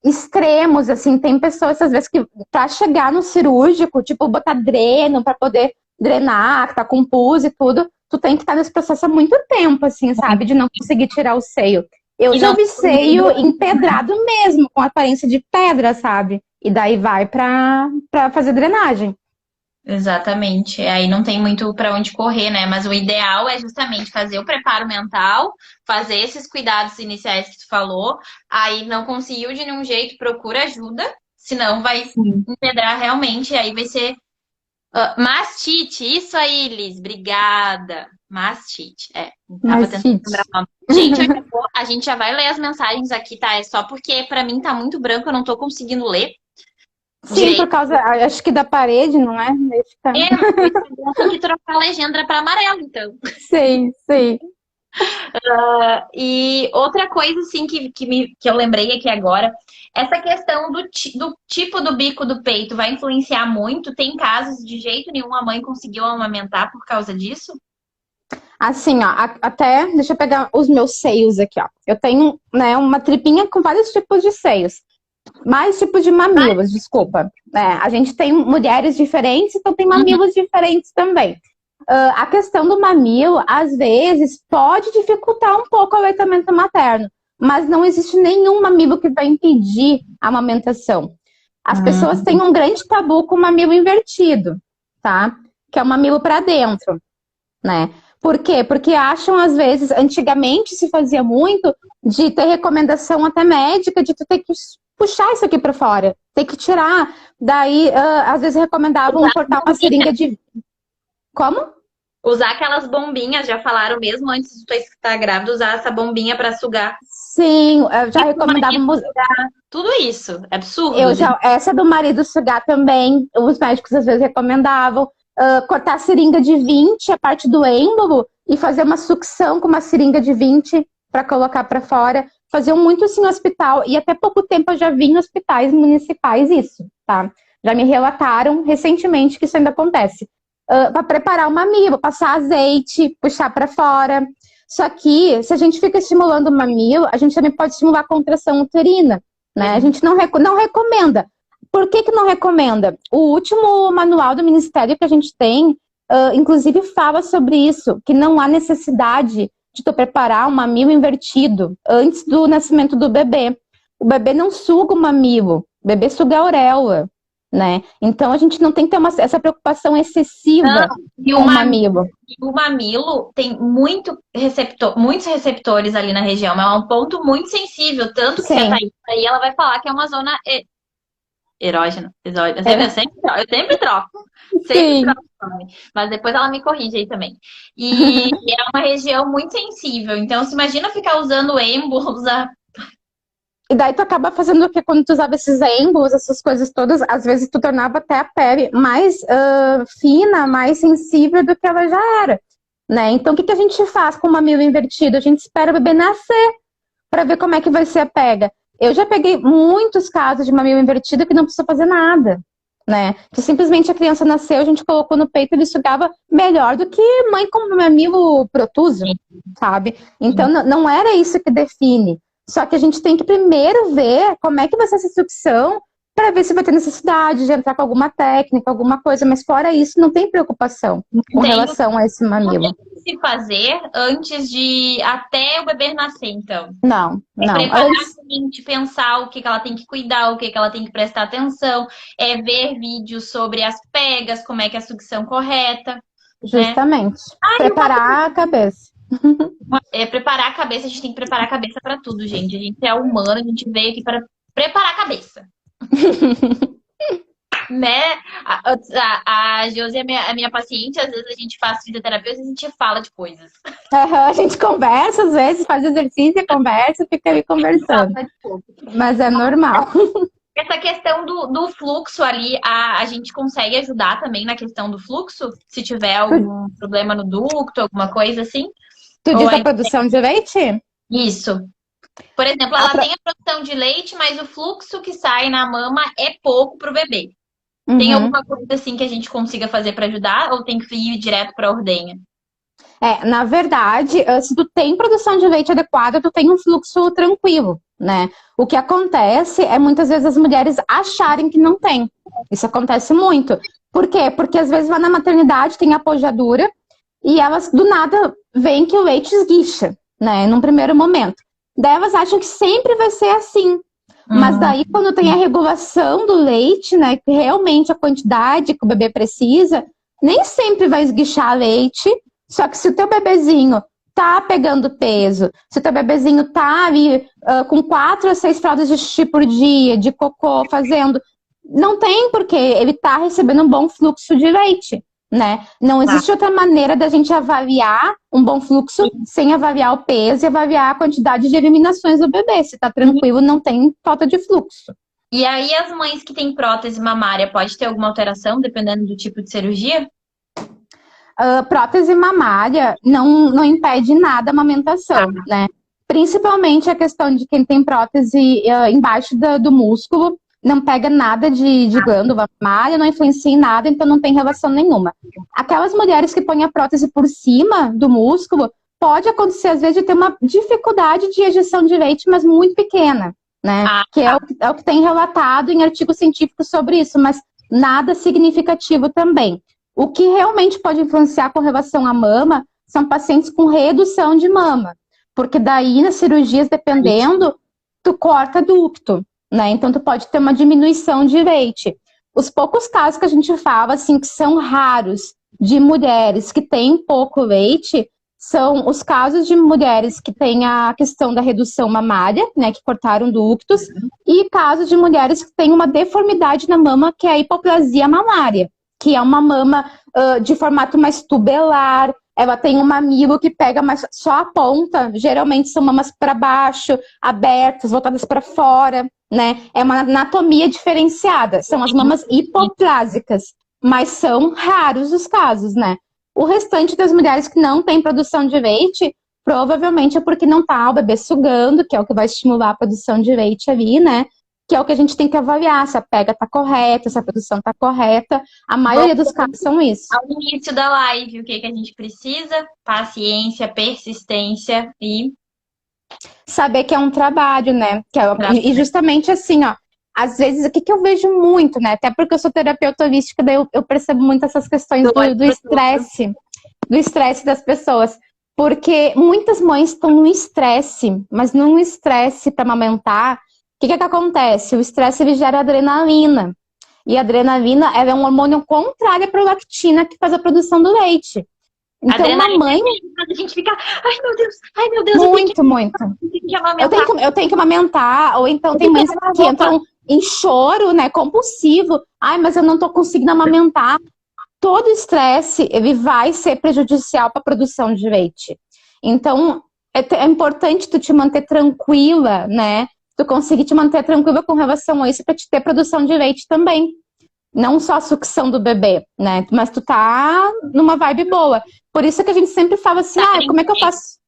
extremos, assim, tem pessoas, às vezes, que pra chegar no cirúrgico, tipo, botar dreno pra poder drenar, que tá com pus e tudo, tu tem que estar nesse processo há muito tempo, assim, sabe? De não conseguir tirar o seio. Eu já vi seio empedrado mesmo, com aparência de pedra, sabe? E daí vai pra fazer drenagem. Exatamente. Aí não tem muito para onde correr, né? Mas o ideal é justamente fazer o preparo mental, fazer esses cuidados iniciais que tu falou. Aí não conseguiu de nenhum jeito, procura ajuda, senão vai empedrar realmente. Aí vai ser mastite. Isso aí, Liz. Obrigada. Mastite. Tava tentando lembrar o nome. Gente, a gente já vai ler as mensagens aqui, tá? É só porque para mim tá muito branco, eu não tô conseguindo ler. Sim, por causa, acho que da parede, não é? Tem que trocar a legenda para amarelo, então. Sei. E outra coisa, assim, que eu lembrei aqui agora, essa questão do tipo do bico do peito vai influenciar muito? Tem casos de jeito nenhum a mãe conseguiu amamentar por causa disso? Assim, ó, até, deixa eu pegar os meus seios aqui, ó. Eu tenho, né, uma tripinha com vários tipos de seios. Mais tipos de mamilos, desculpa. A gente tem mulheres diferentes, então tem mamilos diferentes também. A questão do mamilo, às vezes, pode dificultar um pouco o aleitamento materno, mas não existe nenhum mamilo que vai impedir a amamentação. As pessoas têm um grande tabu com o mamilo invertido, tá? Que é o mamilo para dentro, né? Por quê? Porque acham, às vezes, antigamente se fazia muito de ter recomendação até médica de tu ter que puxar isso aqui para fora, tem que tirar. Daí, às vezes recomendavam cortar uma seringa de... Como? Usar aquelas bombinhas, já falaram mesmo antes de tu estar grávida, usar essa bombinha para sugar. Sim, eu já recomendavam... Tudo isso, é absurdo. Essa do marido sugar também, os médicos às vezes recomendavam. Cortar a seringa de 20, a parte do êmbolo, e fazer uma sucção com uma seringa de 20 para colocar para fora. Faziam muito assim no hospital, e até pouco tempo eu já vi em hospitais municipais isso, tá? Já me relataram recentemente que isso ainda acontece. Para preparar o mamilo, passar azeite, puxar para fora. Só que, se a gente fica estimulando o mamilo, a gente também pode estimular a contração uterina, né? A gente não recomenda. Por que não recomenda? O último manual do Ministério que a gente tem, inclusive fala sobre isso, que não há necessidade de tu preparar um mamilo invertido antes do nascimento do bebê. O bebê não suga o mamilo, o bebê suga a auréola, né? Então a gente não tem que ter essa preocupação excessiva com o mamilo. E o mamilo tem muitos receptores ali na região, é um ponto muito sensível, tanto que a Thaís aí ela vai falar que é uma zona erógena. Eu sempre troco. Sempre troco o nome. Mas depois ela me corrige aí também. E é uma região muito sensível. Então, se imagina ficar usando embo, E daí tu acaba fazendo o que? Quando tu usava esses embos, essas coisas todas, às vezes tu tornava até a pele mais fina, mais sensível do que ela já era, né? Então, o que a gente faz com o mamilo invertido? A gente espera o bebê nascer para ver como é que vai ser a pega. Eu já peguei muitos casos de mamilo invertido que não precisa fazer nada, né? Que simplesmente a criança nasceu, a gente colocou no peito, ele sugava melhor do que mãe com mamilo protuso, sabe? Então, não era isso que define. Só que a gente tem que primeiro ver como é que vai ser essa sucção para ver se vai ter necessidade de entrar com alguma técnica, alguma coisa. Mas fora isso, não tem preocupação com relação a esse mamilo. O que se fazer antes de até o bebê nascer, então? Não. Preparar a mente, pensar o que ela tem que cuidar, o que ela tem que prestar atenção, ver vídeos sobre as pegas, como é que é a sucção correta. Justamente. Né? Preparar a cabeça. Preparar a cabeça, a gente tem que preparar a cabeça para tudo, gente. A gente é humano, a gente veio aqui para preparar a cabeça. Né? A Josi é a minha paciente, às vezes a gente faz fisioterapia, às vezes a gente fala de coisas. A gente conversa, às vezes faz exercício, conversa, fica ali conversando. Mas é normal. Essa questão do fluxo ali, a gente consegue ajudar também na questão do fluxo? Se tiver algum problema no ducto, alguma coisa assim? Tu diz a produção de leite? Isso. Por exemplo, ela tem a produção de leite, mas o fluxo que sai na mama é pouco pro bebê. Tem alguma coisa assim que a gente consiga fazer para ajudar ou tem que ir direto para a ordenha? Na verdade, se tu tem produção de leite adequada, tu tem um fluxo tranquilo, né? O que acontece é muitas vezes as mulheres acharem que não tem. Isso acontece muito. Por quê? Porque às vezes vai na maternidade, tem apojadura e elas do nada veem que o leite esguicha, né? Num primeiro momento. Daí elas acham que sempre vai ser assim. Mas daí, quando tem a regulação do leite, né, que realmente a quantidade que o bebê precisa, nem sempre vai esguichar leite. Só que se o teu bebezinho tá pegando peso, se o teu bebezinho tá ali com 4 a 6 fraldas de xixi por dia, de cocô fazendo, não tem porque ele tá recebendo um bom fluxo de leite, né? Não existe outra maneira da gente avaliar um bom fluxo sem avaliar o peso e avaliar a quantidade de eliminações do bebê. Se tá tranquilo, não tem falta de fluxo. E aí as mães que têm prótese mamária, pode ter alguma alteração dependendo do tipo de cirurgia? Prótese mamária não impede nada a amamentação, né? Principalmente a questão de quem tem prótese embaixo do músculo, não pega nada de glândula mamária, não influencia em nada, então não tem relação nenhuma. Aquelas mulheres que põem a prótese por cima do músculo, pode acontecer às vezes de ter uma dificuldade de ejeção de leite, mas muito pequena, né? Que é o que tem relatado em artigos científicos sobre isso, mas nada significativo também. O que realmente pode influenciar com relação à mama são pacientes com redução de mama. Porque daí, nas cirurgias, dependendo, tu corta ducto, né? Então, tu pode ter uma diminuição de leite. Os poucos casos que a gente fala, assim, que são raros, de mulheres que têm pouco leite, são os casos de mulheres que têm a questão da redução mamária, né? Que cortaram ductos, e casos de mulheres que têm uma deformidade na mama, que é a hipoplasia mamária, que é uma mama de formato mais tubelar, ela tem um mamilo que pega só a ponta, geralmente são mamas para baixo, abertas, voltadas para fora, né? É uma anatomia diferenciada, são as mamas hipoplásicas, mas são raros os casos, né? O restante das mulheres que não têm produção de leite provavelmente é porque não tá o bebê sugando, que é o que vai estimular a produção de leite ali, né? Que é o que a gente tem que avaliar, se a pega tá correta, se a produção tá correta. A maioria dos casos são isso. Ao início da live, o que que a gente precisa? Paciência, persistência e Saber que é um trabalho, né? E justamente assim, ó, às vezes, o que que eu vejo muito, né? Até porque eu sou terapeuta holística, daí eu percebo muito essas questões do estresse das pessoas. Porque muitas mães estão no estresse, mas num estresse para amamentar. O que que acontece? O estresse ele gera adrenalina. E a adrenalina ela é um hormônio contrário à prolactina que faz a produção do leite. Então, adrenalina, uma mãe. a gente fica, ai meu Deus, Muito, muito. Eu tenho que amamentar, ou então tem mães que entram em choro, né, compulsivo. Ai, mas eu não tô conseguindo amamentar. Todo estresse, ele vai ser prejudicial para a produção de leite. Então, é importante tu te manter tranquila, né? Tu conseguir te manter tranquila com relação a isso para te ter produção de leite também. Não só a sucção do bebê, né? Mas tu tá numa vibe boa. Por isso que a gente sempre fala assim, como é que eu faço?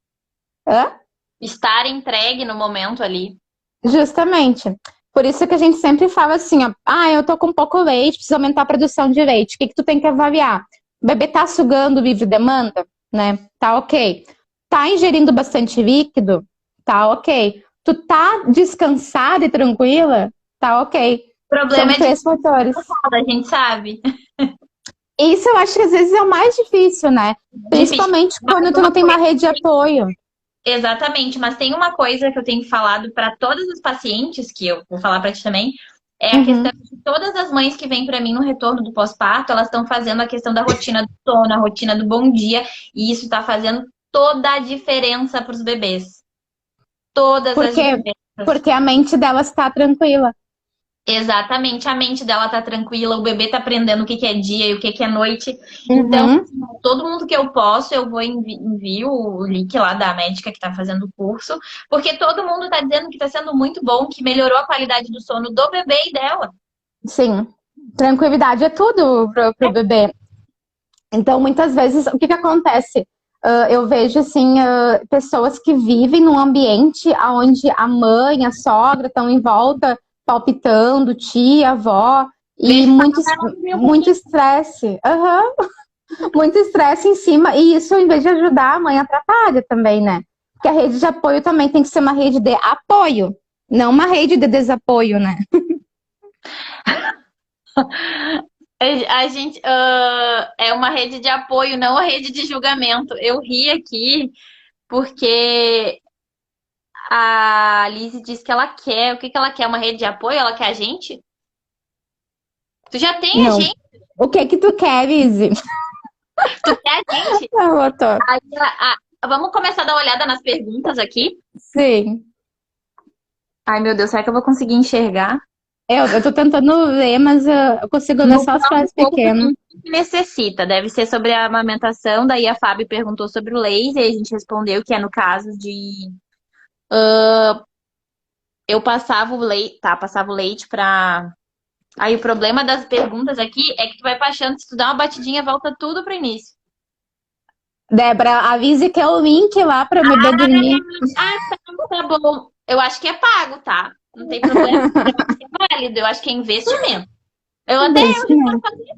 Hã? Estar entregue no momento ali. Justamente. Por isso que a gente sempre fala assim, ó, eu tô com pouco leite, preciso aumentar a produção de leite. O que que tu tem que avaliar? O bebê tá sugando livre demanda, né? Tá ok. Tá ingerindo bastante líquido? Tá ok. Tu tá descansada e tranquila? Tá ok. O problema São três fatores. A gente sabe. Isso eu acho que às vezes é o mais difícil, né? Principalmente quando tu não tem uma rede de apoio. Exatamente, mas tem uma coisa que eu tenho falado para todas as pacientes, que eu vou falar para ti também, é a questão de todas as mães que vêm para mim no retorno do pós-parto, elas estão fazendo a questão da rotina do sono, a rotina do bom dia, e isso está fazendo toda a diferença para os bebês. Todas as diferenças. Porque a mente delas está tranquila. Exatamente, a mente dela tá tranquila, o bebê tá aprendendo o que que é dia e o que que é noite. Então, todo mundo que eu posso, eu vou envio o link lá da médica que tá fazendo o curso, porque todo mundo tá dizendo que tá sendo muito bom, que melhorou a qualidade do sono do bebê e dela. Sim, tranquilidade é tudo pro bebê. Então, muitas vezes, o que que acontece? Eu vejo, assim, pessoas que vivem num ambiente onde a mãe, a sogra estão em volta palpitando, tia, avó, e muito estresse. Muito estresse em cima, e isso, em vez de ajudar, a mãe atrapalha também, né? Porque a rede de apoio também tem que ser uma rede de apoio, não uma rede de desapoio, né? A gente é uma rede de apoio, não uma rede de julgamento. Eu ri aqui porque a Lizzie disse que ela quer. O que que ela quer? Uma rede de apoio? Ela quer a gente? Tu já tem Não. a gente? O que que tu quer, Lizzie? Tu quer a gente? Aí, vamos começar a dar uma olhada nas perguntas aqui? Sim. Ai, meu Deus, será que eu vou conseguir enxergar? Eu tô tentando ler, mas eu consigo ler só as frases pequenas. Necessita, deve ser sobre a amamentação. Daí a Fábio perguntou sobre o leite, e a gente respondeu que é no caso de eu passava o leite, passava o leite pra. Aí o problema das perguntas aqui é que tu vai baixando, se tu dá uma batidinha, volta tudo pro início. Débora, avise que é o link lá pra me dormir. Tá bom. Eu acho que é pago, tá? Não tem problema. É válido, eu acho que é investimento. Eu até eu fazer.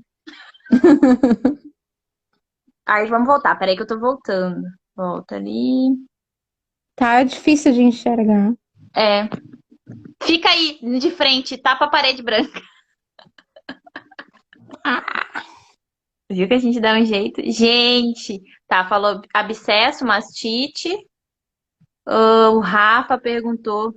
Aí vamos voltar. Peraí que eu tô voltando. Volta ali. Tá difícil de enxergar. É. Fica aí, de frente, tapa a parede branca. Viu que a gente dá um jeito? Gente, falou abscesso, mastite. O Rafa perguntou.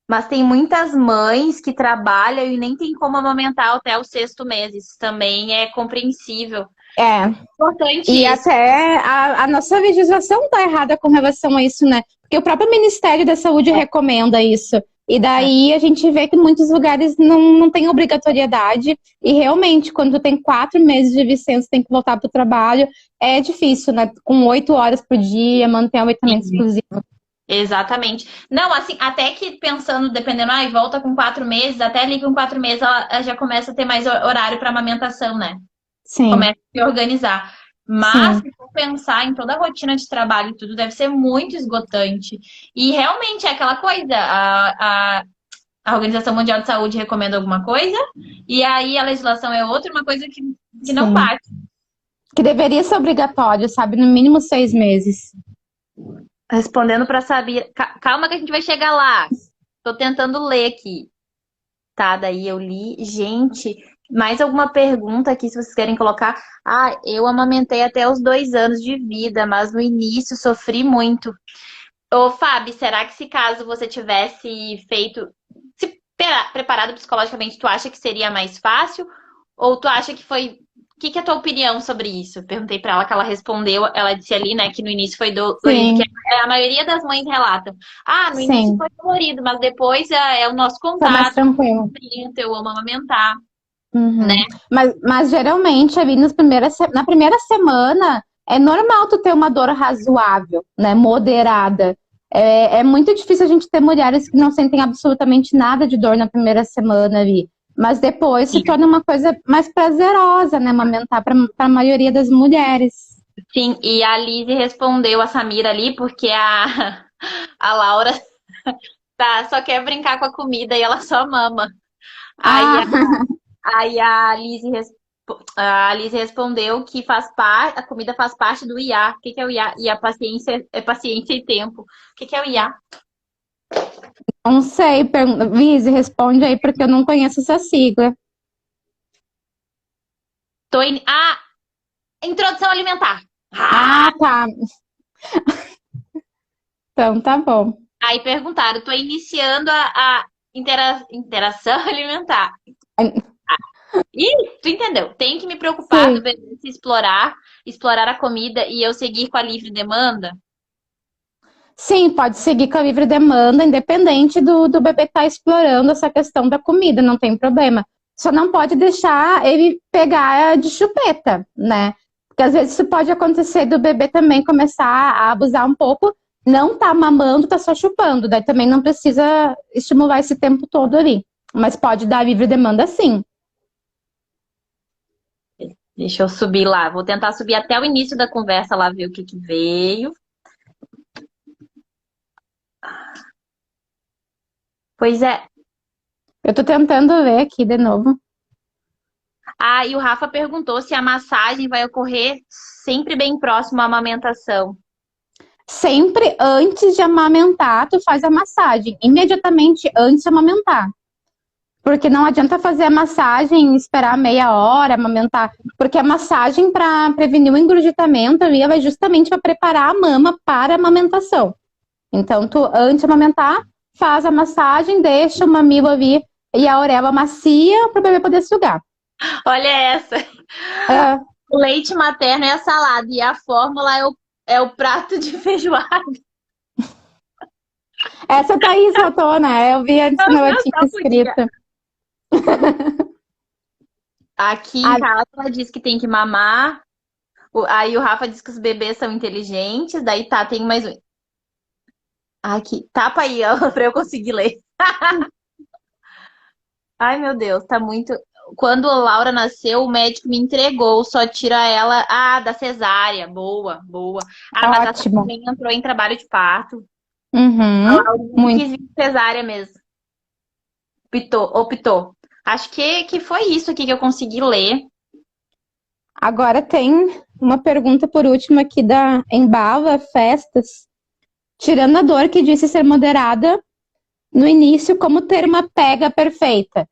Mas tem muitas mães que trabalham e nem tem como amamentar até o 6º mês. Isso também é compreensível. É. Importante e isso. até a nossa legislação tá errada com relação a isso, né? Porque o próprio Ministério da Saúde recomenda isso. E daí a gente vê que muitos lugares não tem obrigatoriedade. E realmente, quando tu tem 4 meses de licença, tem que voltar pro trabalho, é difícil, né? Com 8 horas por dia, manter o aleitamento exclusivo. Exatamente. Não, assim, até que pensando, dependendo, volta com 4 meses, até ali com 4 meses ela já começa a ter mais horário para amamentação, né? Sim. Começa a se organizar. Mas, Sim. se for pensar em toda a rotina de trabalho e tudo, deve ser muito esgotante. E realmente é aquela coisa, a Organização Mundial de Saúde recomenda alguma coisa, e aí a legislação é outra, uma coisa que não Sim. bate. Que deveria ser obrigatório, sabe? No mínimo 6 meses. Respondendo para Sabira. Calma que a gente vai chegar lá. Tô tentando ler aqui. Tá, daí eu li. Gente, mais alguma pergunta aqui, se vocês querem colocar? Ah, eu amamentei até os 2 anos de vida, mas no início sofri muito. Ô, Fábio, será que se caso você tivesse feito, se preparado psicologicamente, tu acha que seria mais fácil? Ou tu acha que foi. O que é a tua opinião sobre isso? Eu perguntei pra ela que ela respondeu. Ela disse ali, né, que no início foi dolorido, que Sim, a maioria das mães relatam. Ah, no início sim. foi dolorido, mas depois é o nosso Foi mais contato, tranquilo. eu amo amamentar, né? Uhum. Mas geralmente ali na primeira semana é normal tu ter uma dor razoável, né? Moderada. É muito difícil a gente ter mulheres que não sentem absolutamente nada de dor na primeira semana ali. Mas depois se torna uma coisa mais prazerosa, né? Amamentar para a maioria das mulheres. Sim, e a Lizzie respondeu a Samira ali, porque a Laura só quer brincar com a comida e ela só mama. Aí Ah, Aí a Lizzie respondeu que a comida faz parte do IA. O que que é o IA? E a paciência é paciência e tempo. O que que é o IA? não sei. Vise, responde aí, porque eu não conheço essa sigla. Introdução alimentar. Ah, tá. Então tá bom. Aí perguntaram, tô iniciando a interação alimentar. Ih, tu entendeu? Tem que me preocupar do Sim. bebê se explorar a comida e eu seguir com a livre demanda? Sim, pode seguir com a livre demanda, independente do bebê estar explorando essa questão da comida, não tem problema. Só não pode deixar ele pegar de chupeta, né? Porque às vezes isso pode acontecer do bebê também começar a abusar um pouco, não tá mamando, tá só chupando. Daí também não precisa estimular esse tempo todo ali. Mas pode dar livre demanda sim. Deixa eu subir lá. Vou tentar subir até o início da conversa lá, ver o que que veio. Pois é. Eu tô tentando ver aqui de novo. Ah, e o Rafa perguntou se a massagem vai ocorrer sempre bem próximo à amamentação. Sempre antes de amamentar, tu faz a massagem, imediatamente antes de amamentar. Porque não adianta fazer a massagem, esperar meia hora, amamentar. Porque a massagem, para prevenir o engurgitamento, ali, ela é justamente para preparar a mama para a amamentação. Então, tu, antes de amamentar, faz a massagem, deixa o mamilo ali e a orelha macia para o bebê poder sugar. Olha essa. É, O leite materno é a salada e a fórmula é o prato de feijoada. essa Thaís botou, né? Eu vi antes no artigo Só podia. escrito. Aqui em Ah, casa ela diz que tem que mamar. Aí o Rafa diz que os bebês são inteligentes. Daí tá, tem mais um. Aqui, tapa aí, ó, pra eu conseguir ler. Ai, meu Deus, tá muito. Quando a Laura nasceu, o médico me entregou, só tira ela. Ah, da cesárea. Boa, boa. Ah, mas a ótimo. também entrou em trabalho de parto. A Uhum, Laura muito. quis vir cesárea mesmo. Optou. Acho que foi isso aqui que eu consegui ler. Agora tem uma pergunta por último aqui da Embala Festas. Tirando a dor que disse ser moderada no início, como ter uma pega perfeita?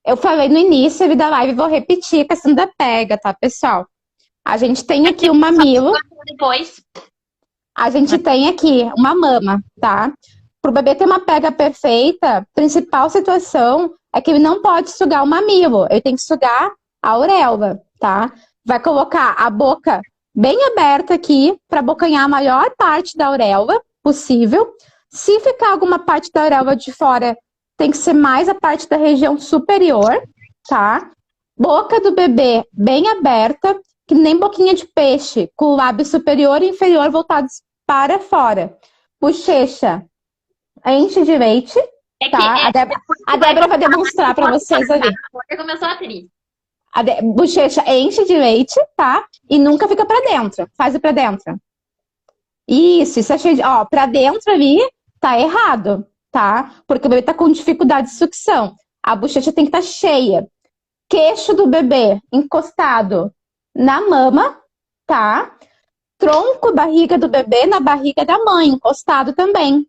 Eu falei no início da live, vou repetir a questão da pega, tá, pessoal? A gente tem aqui o mamilo, Depois. a gente tem aqui uma mama, tá? Para o bebê ter uma pega perfeita, a principal situação é que ele não pode sugar o mamilo, ele tem que sugar a auréola, tá? Vai colocar a boca bem aberta aqui para abocanhar a maior parte da auréola possível. Se ficar alguma parte da auréola de fora, tem que ser mais a parte da região superior, tá? Boca do bebê bem aberta, que nem boquinha de peixe, com o lábio superior e inferior voltados para fora. Bochecha enche de leite, É que tá? A Débora vai demonstrar para vocês ali. Agora começou a atriz. Bochecha enche de leite, tá? E nunca fica pra dentro. Faz o pra dentro. Isso é cheio de... Ó, pra dentro ali tá errado, tá? Porque o bebê tá com dificuldade de sucção. A bochecha tem que estar cheia. Queixo do bebê encostado na mama, tá? Tronco, barriga do bebê na barriga da mãe, encostado também.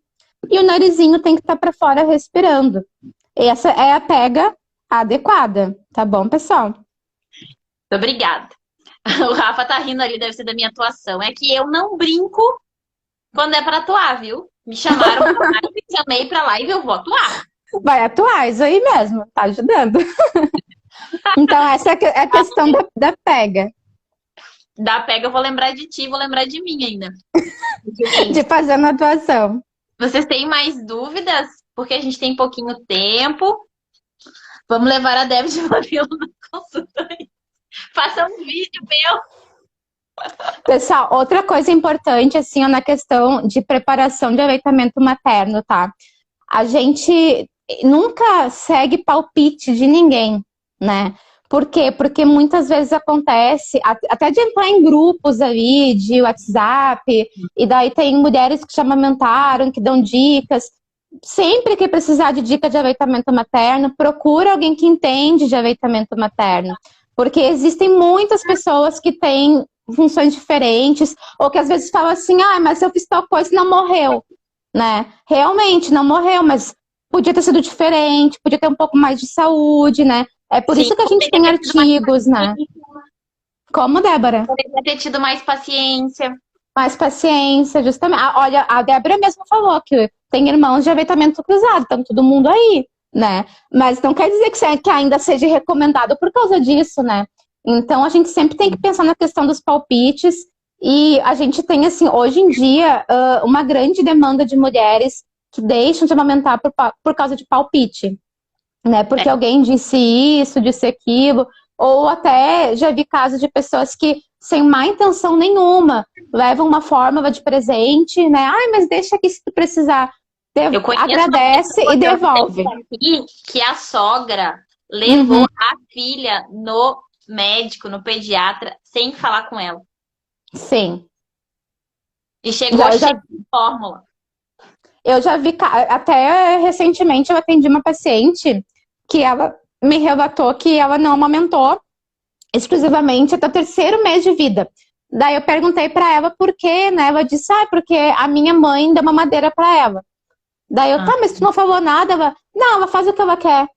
E o narizinho tem que estar pra fora respirando. Essa é a pega adequada, tá bom, pessoal? Obrigada. O Rafa tá rindo ali, deve ser da minha atuação. É que eu não brinco quando é pra atuar, viu? Me chamaram pra live, me chamei pra live, eu vou atuar. Vai atuar, isso aí mesmo, tá ajudando. Então, essa é a questão da pega. Da pega, eu vou lembrar de ti, vou lembrar de mim ainda. De fazer na atuação. Vocês têm mais dúvidas? Porque a gente tem pouquinho tempo. Vamos levar a Deb de Mamilo na consulta aí. Faça um vídeo meu. Pessoal, outra coisa importante, assim, ó, na questão de preparação de aleitamento materno, tá? A gente nunca segue palpite de ninguém, né? Por quê? Porque muitas vezes acontece, até de entrar em grupos ali de WhatsApp, e daí tem mulheres que já amamentaram, que dão dicas. Sempre que precisar de dica de aleitamento materno, procura alguém que entende de aleitamento materno. Porque existem muitas pessoas que têm funções diferentes, ou que às vezes falam assim, mas eu fiz tal coisa e não morreu, né? Realmente não morreu, mas podia ter sido diferente, podia ter um pouco mais de saúde, né? É por isso que a gente tem artigos, né? Como, Débora? Poderia ter tido mais paciência. Mais paciência, justamente. Olha, a Débora mesmo falou que tem irmãos de aleitamento cruzado, então todo mundo aí, né? Mas não quer dizer que ainda seja recomendado por causa disso, né? Então a gente sempre tem que pensar na questão dos palpites e a gente tem, assim, hoje em dia, uma grande demanda de mulheres que deixam de amamentar por causa de palpite, né? Porque alguém disse isso, disse aquilo, ou até já vi casos de pessoas que, sem má intenção nenhuma, levam uma fórmula de presente, né? Mas deixa aqui se tu precisar. Agradece e devolve. Que a sogra levou a filha no médico, no pediatra, sem falar com ela. Sim. E chegou cheia de fórmula. Eu já vi, até recentemente eu atendi uma paciente que ela me relatou que ela não amamentou exclusivamente até o 3º mês de vida. Daí eu perguntei pra ela por quê, né? Ela disse, porque a minha mãe deu mamadeira pra ela. Daí eu, mas tu não falou nada? Não, ela faz o que ela quer.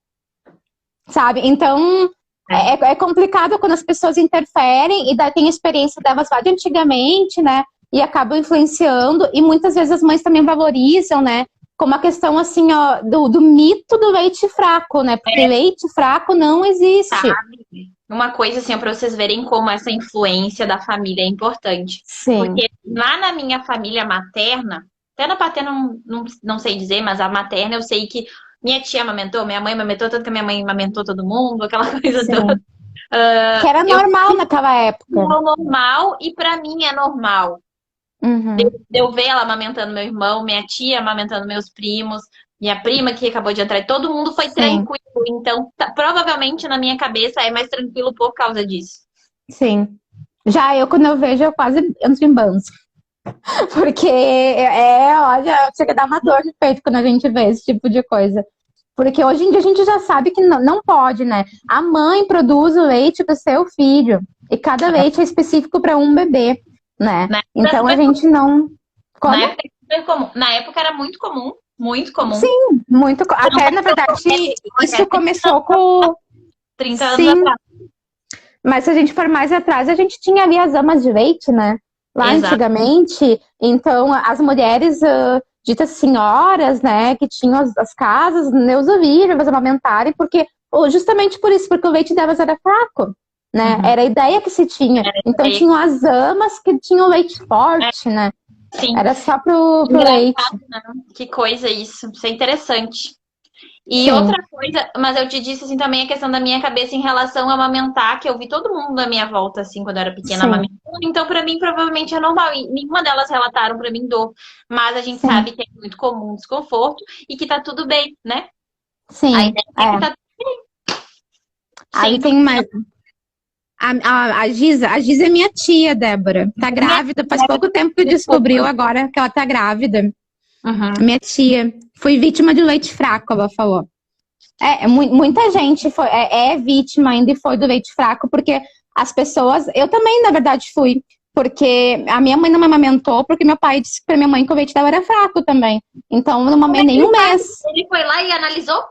Sabe? Então, é complicado quando as pessoas interferem e daí tem a experiência delas lá de antigamente, né? E acabam influenciando. E muitas vezes as mães também valorizam, né? Como a questão, assim, ó, do mito do leite fraco, né? Porque leite fraco não existe. Sabe? Uma coisa, assim, para vocês verem como essa influência da família é importante. Sim. Porque lá na minha família materna, até na paterna não sei dizer, mas a materna eu sei que minha tia amamentou, minha mãe amamentou, tanto que a minha mãe amamentou todo mundo, aquela coisa toda. Que era normal naquela época. Normal, e para mim é normal. Eu ver ela amamentando meu irmão, minha tia amamentando meus primos, minha prima que acabou de entrar, todo mundo foi tranquilo. Então, provavelmente na minha cabeça é mais tranquilo por causa disso. Sim. Já quando eu vejo, eu quase entro em banzo. Porque, olha, chega a dar uma dor de peito quando a gente vê esse tipo de coisa. Porque hoje em dia a gente já sabe que não pode, né? A mãe produz o leite para o seu filho. E cada leite é específico para um bebê, né? Então a gente não... Como? Na época era muito comum. Muito comum. Sim, muito. Até, na verdade, isso começou com 30 anos atrás. Mas se a gente for mais atrás, a gente tinha ali as amas de leite, né? Lá antigamente. Então, as mulheres, ditas senhoras, né, que tinham as casas, né, os ovírios amamentarem, justamente por isso, porque o leite delas era fraco, né? Era a ideia que se tinha. Então, tinham as amas que tinham leite forte, né? Sim. Era só pro leite. Né? Que coisa isso. Isso é interessante. E outra coisa, mas eu te disse assim também a questão da minha cabeça em relação a amamentar, que eu vi todo mundo da minha volta, assim, quando eu era pequena amamentando. Então, pra mim, provavelmente é normal. E nenhuma delas relataram pra mim dor. Mas a gente sabe que é muito comum desconforto e que tá tudo bem, né? Sim. A ideia é que tá tudo bem. Aí tem mais. A Giza é minha tia, Débora. Tá grávida, faz pouco tempo que descobriu agora que ela tá grávida. Uhum. Minha tia. Fui vítima de leite fraco, ela falou. Muita gente é vítima ainda e foi do leite fraco, porque as pessoas... Eu também, na verdade, fui. Porque a minha mãe não me amamentou, porque meu pai disse pra minha mãe que o leite dela era fraco também. Então, eu não mamei nem um mês. Ele foi lá e analisou?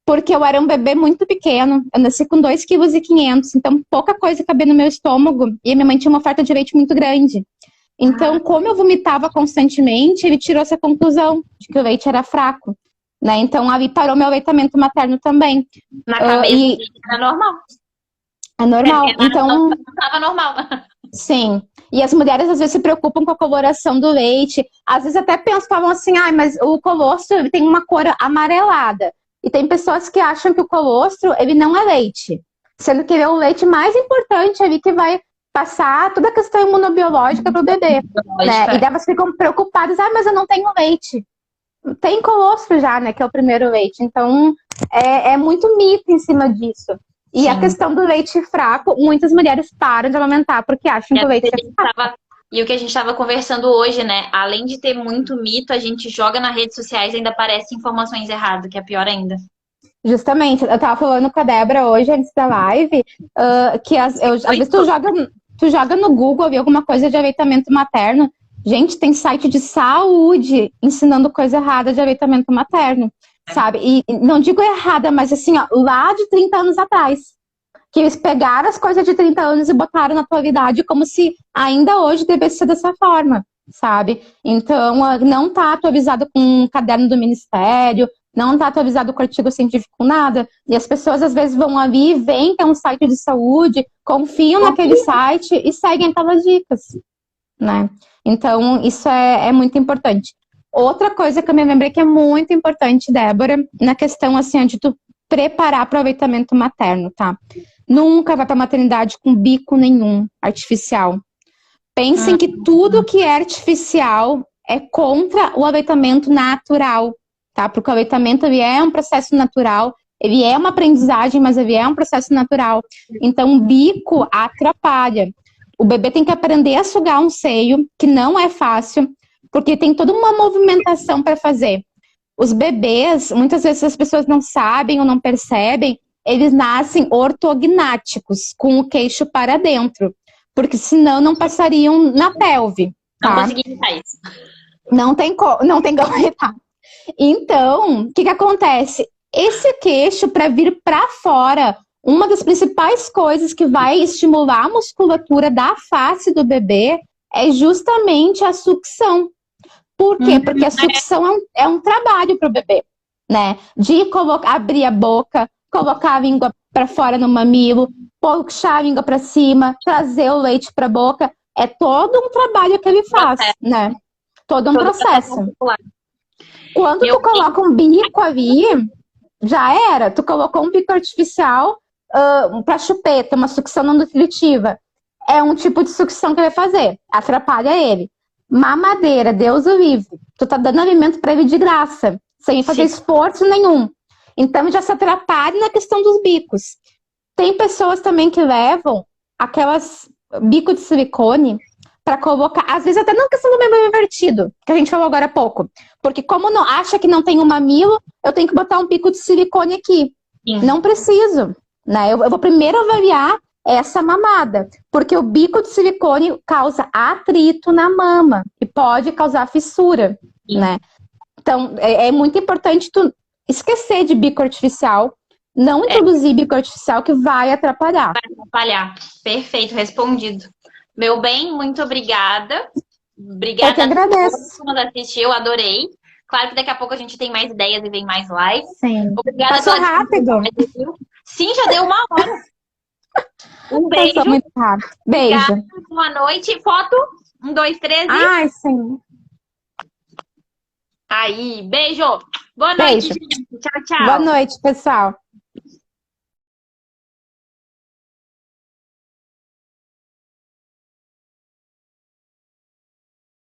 Porque eu era um bebê muito pequeno. Eu nasci com 2,5 kg. Então, pouca coisa cabia no meu estômago. E a minha mãe tinha uma oferta de leite muito grande. Então, como eu vomitava constantemente, ele tirou essa conclusão de que o leite era fraco. Né? Então, ali parou meu aleitamento materno também. Na cabeça era normal. É normal. Então, estava normal. Sim. E as mulheres às vezes se preocupam com a coloração do leite. Às vezes até pensavam assim, mas o colostro ele tem uma cor amarelada. E tem pessoas que acham que o colostro ele não é leite. Sendo que ele é o leite mais importante ali que vai passar toda a questão imunobiológica para o bebê. Né? E elas ficam preocupadas, mas eu não tenho leite. Tem colostro já, né? Que é o primeiro leite. Então, é muito mito em cima disso. E Sim. A questão do leite fraco, muitas mulheres param de amamentar porque acham que o leite é fraco. E o que a gente estava conversando hoje, né? Além de ter muito mito, a gente joga nas redes sociais e ainda aparecem informações erradas, que é pior ainda. Justamente, eu tava falando com a Débora hoje, antes da live, que às vezes tu joga no Google ali alguma coisa de aleitamento materno. Gente, tem site de saúde ensinando coisa errada de aleitamento materno, sabe? E não digo errada, mas assim, ó, lá de 30 anos atrás. Que eles pegaram as coisas de 30 anos e botaram na atualidade como se ainda hoje devesse ser dessa forma, sabe? Então, não tá atualizado com um caderno do Ministério, não tá atualizado com artigo científico, com nada. E as pessoas, às vezes, vão ali, veem que é um site de saúde, confiam naquele site e seguem aquelas dicas, né? Então, isso é muito importante. Outra coisa que eu me lembrei que é muito importante, Débora, na questão, assim, de tu preparar para o aleitamento materno, tá? Nunca vai para a maternidade com bico nenhum artificial. Pensem que tudo que é artificial é contra o aleitamento natural, tá? Porque o aleitamento ele é um processo natural, ele é uma aprendizagem, mas ele é um processo natural. Então, o bico atrapalha. O bebê tem que aprender a sugar um seio, que não é fácil, porque tem toda uma movimentação para fazer. Os bebês, muitas vezes as pessoas não sabem ou não percebem, eles nascem ortognáticos, com o queixo para dentro, porque senão não passariam na pelve. Tá? Não consegui evitar isso. Não tem como evitar. Então, o que acontece? Esse queixo, para vir para fora, uma das principais coisas que vai estimular a musculatura da face do bebê é justamente a sucção. Por quê? Porque a sucção é um trabalho para o bebê, né? De abrir a boca, colocar a língua para fora no mamilo, puxar a língua para cima, trazer o leite para a boca. É todo um trabalho que ele faz, né? Todo um processo. Quando tu coloca um bico ali, já era. Tu colocou um bico artificial para chupeta, uma sucção não nutritiva. É um tipo de sucção que ele vai fazer. Atrapalha ele. Mamadeira, Deus o livre. Tu tá dando alimento para ele de graça, sem fazer esforço nenhum. Então já se atrapalha na questão dos bicos. Tem pessoas também que levam aquelas bico de silicone para colocar, às vezes até não questão do membro invertido, que a gente falou agora há pouco. Porque como não acha que não tem um mamilo, eu tenho que botar um bico de silicone aqui. Sim. Não preciso, né? Eu vou primeiro avaliar essa mamada, porque o bico de silicone causa atrito na mama e pode causar fissura, né? Então, é muito importante tu esquecer de bico artificial, não introduzir bico artificial que vai atrapalhar. Vai atrapalhar. Perfeito, respondido. Meu bem, muito obrigada. Obrigada eu que agradeço. a todos que assistiu, adorei. Claro que daqui a pouco a gente tem mais ideias e vem mais lives. Sim. Obrigada. Passou rápido. Sim, já deu 1 hora. Um beijo. Passou muito rápido. Beijo. Obrigada, boa noite. Foto. 1, 2, 3 e... Ai, sim. Aí, beijo. Boa noite, Beijo. gente. Tchau, tchau. Boa noite, pessoal.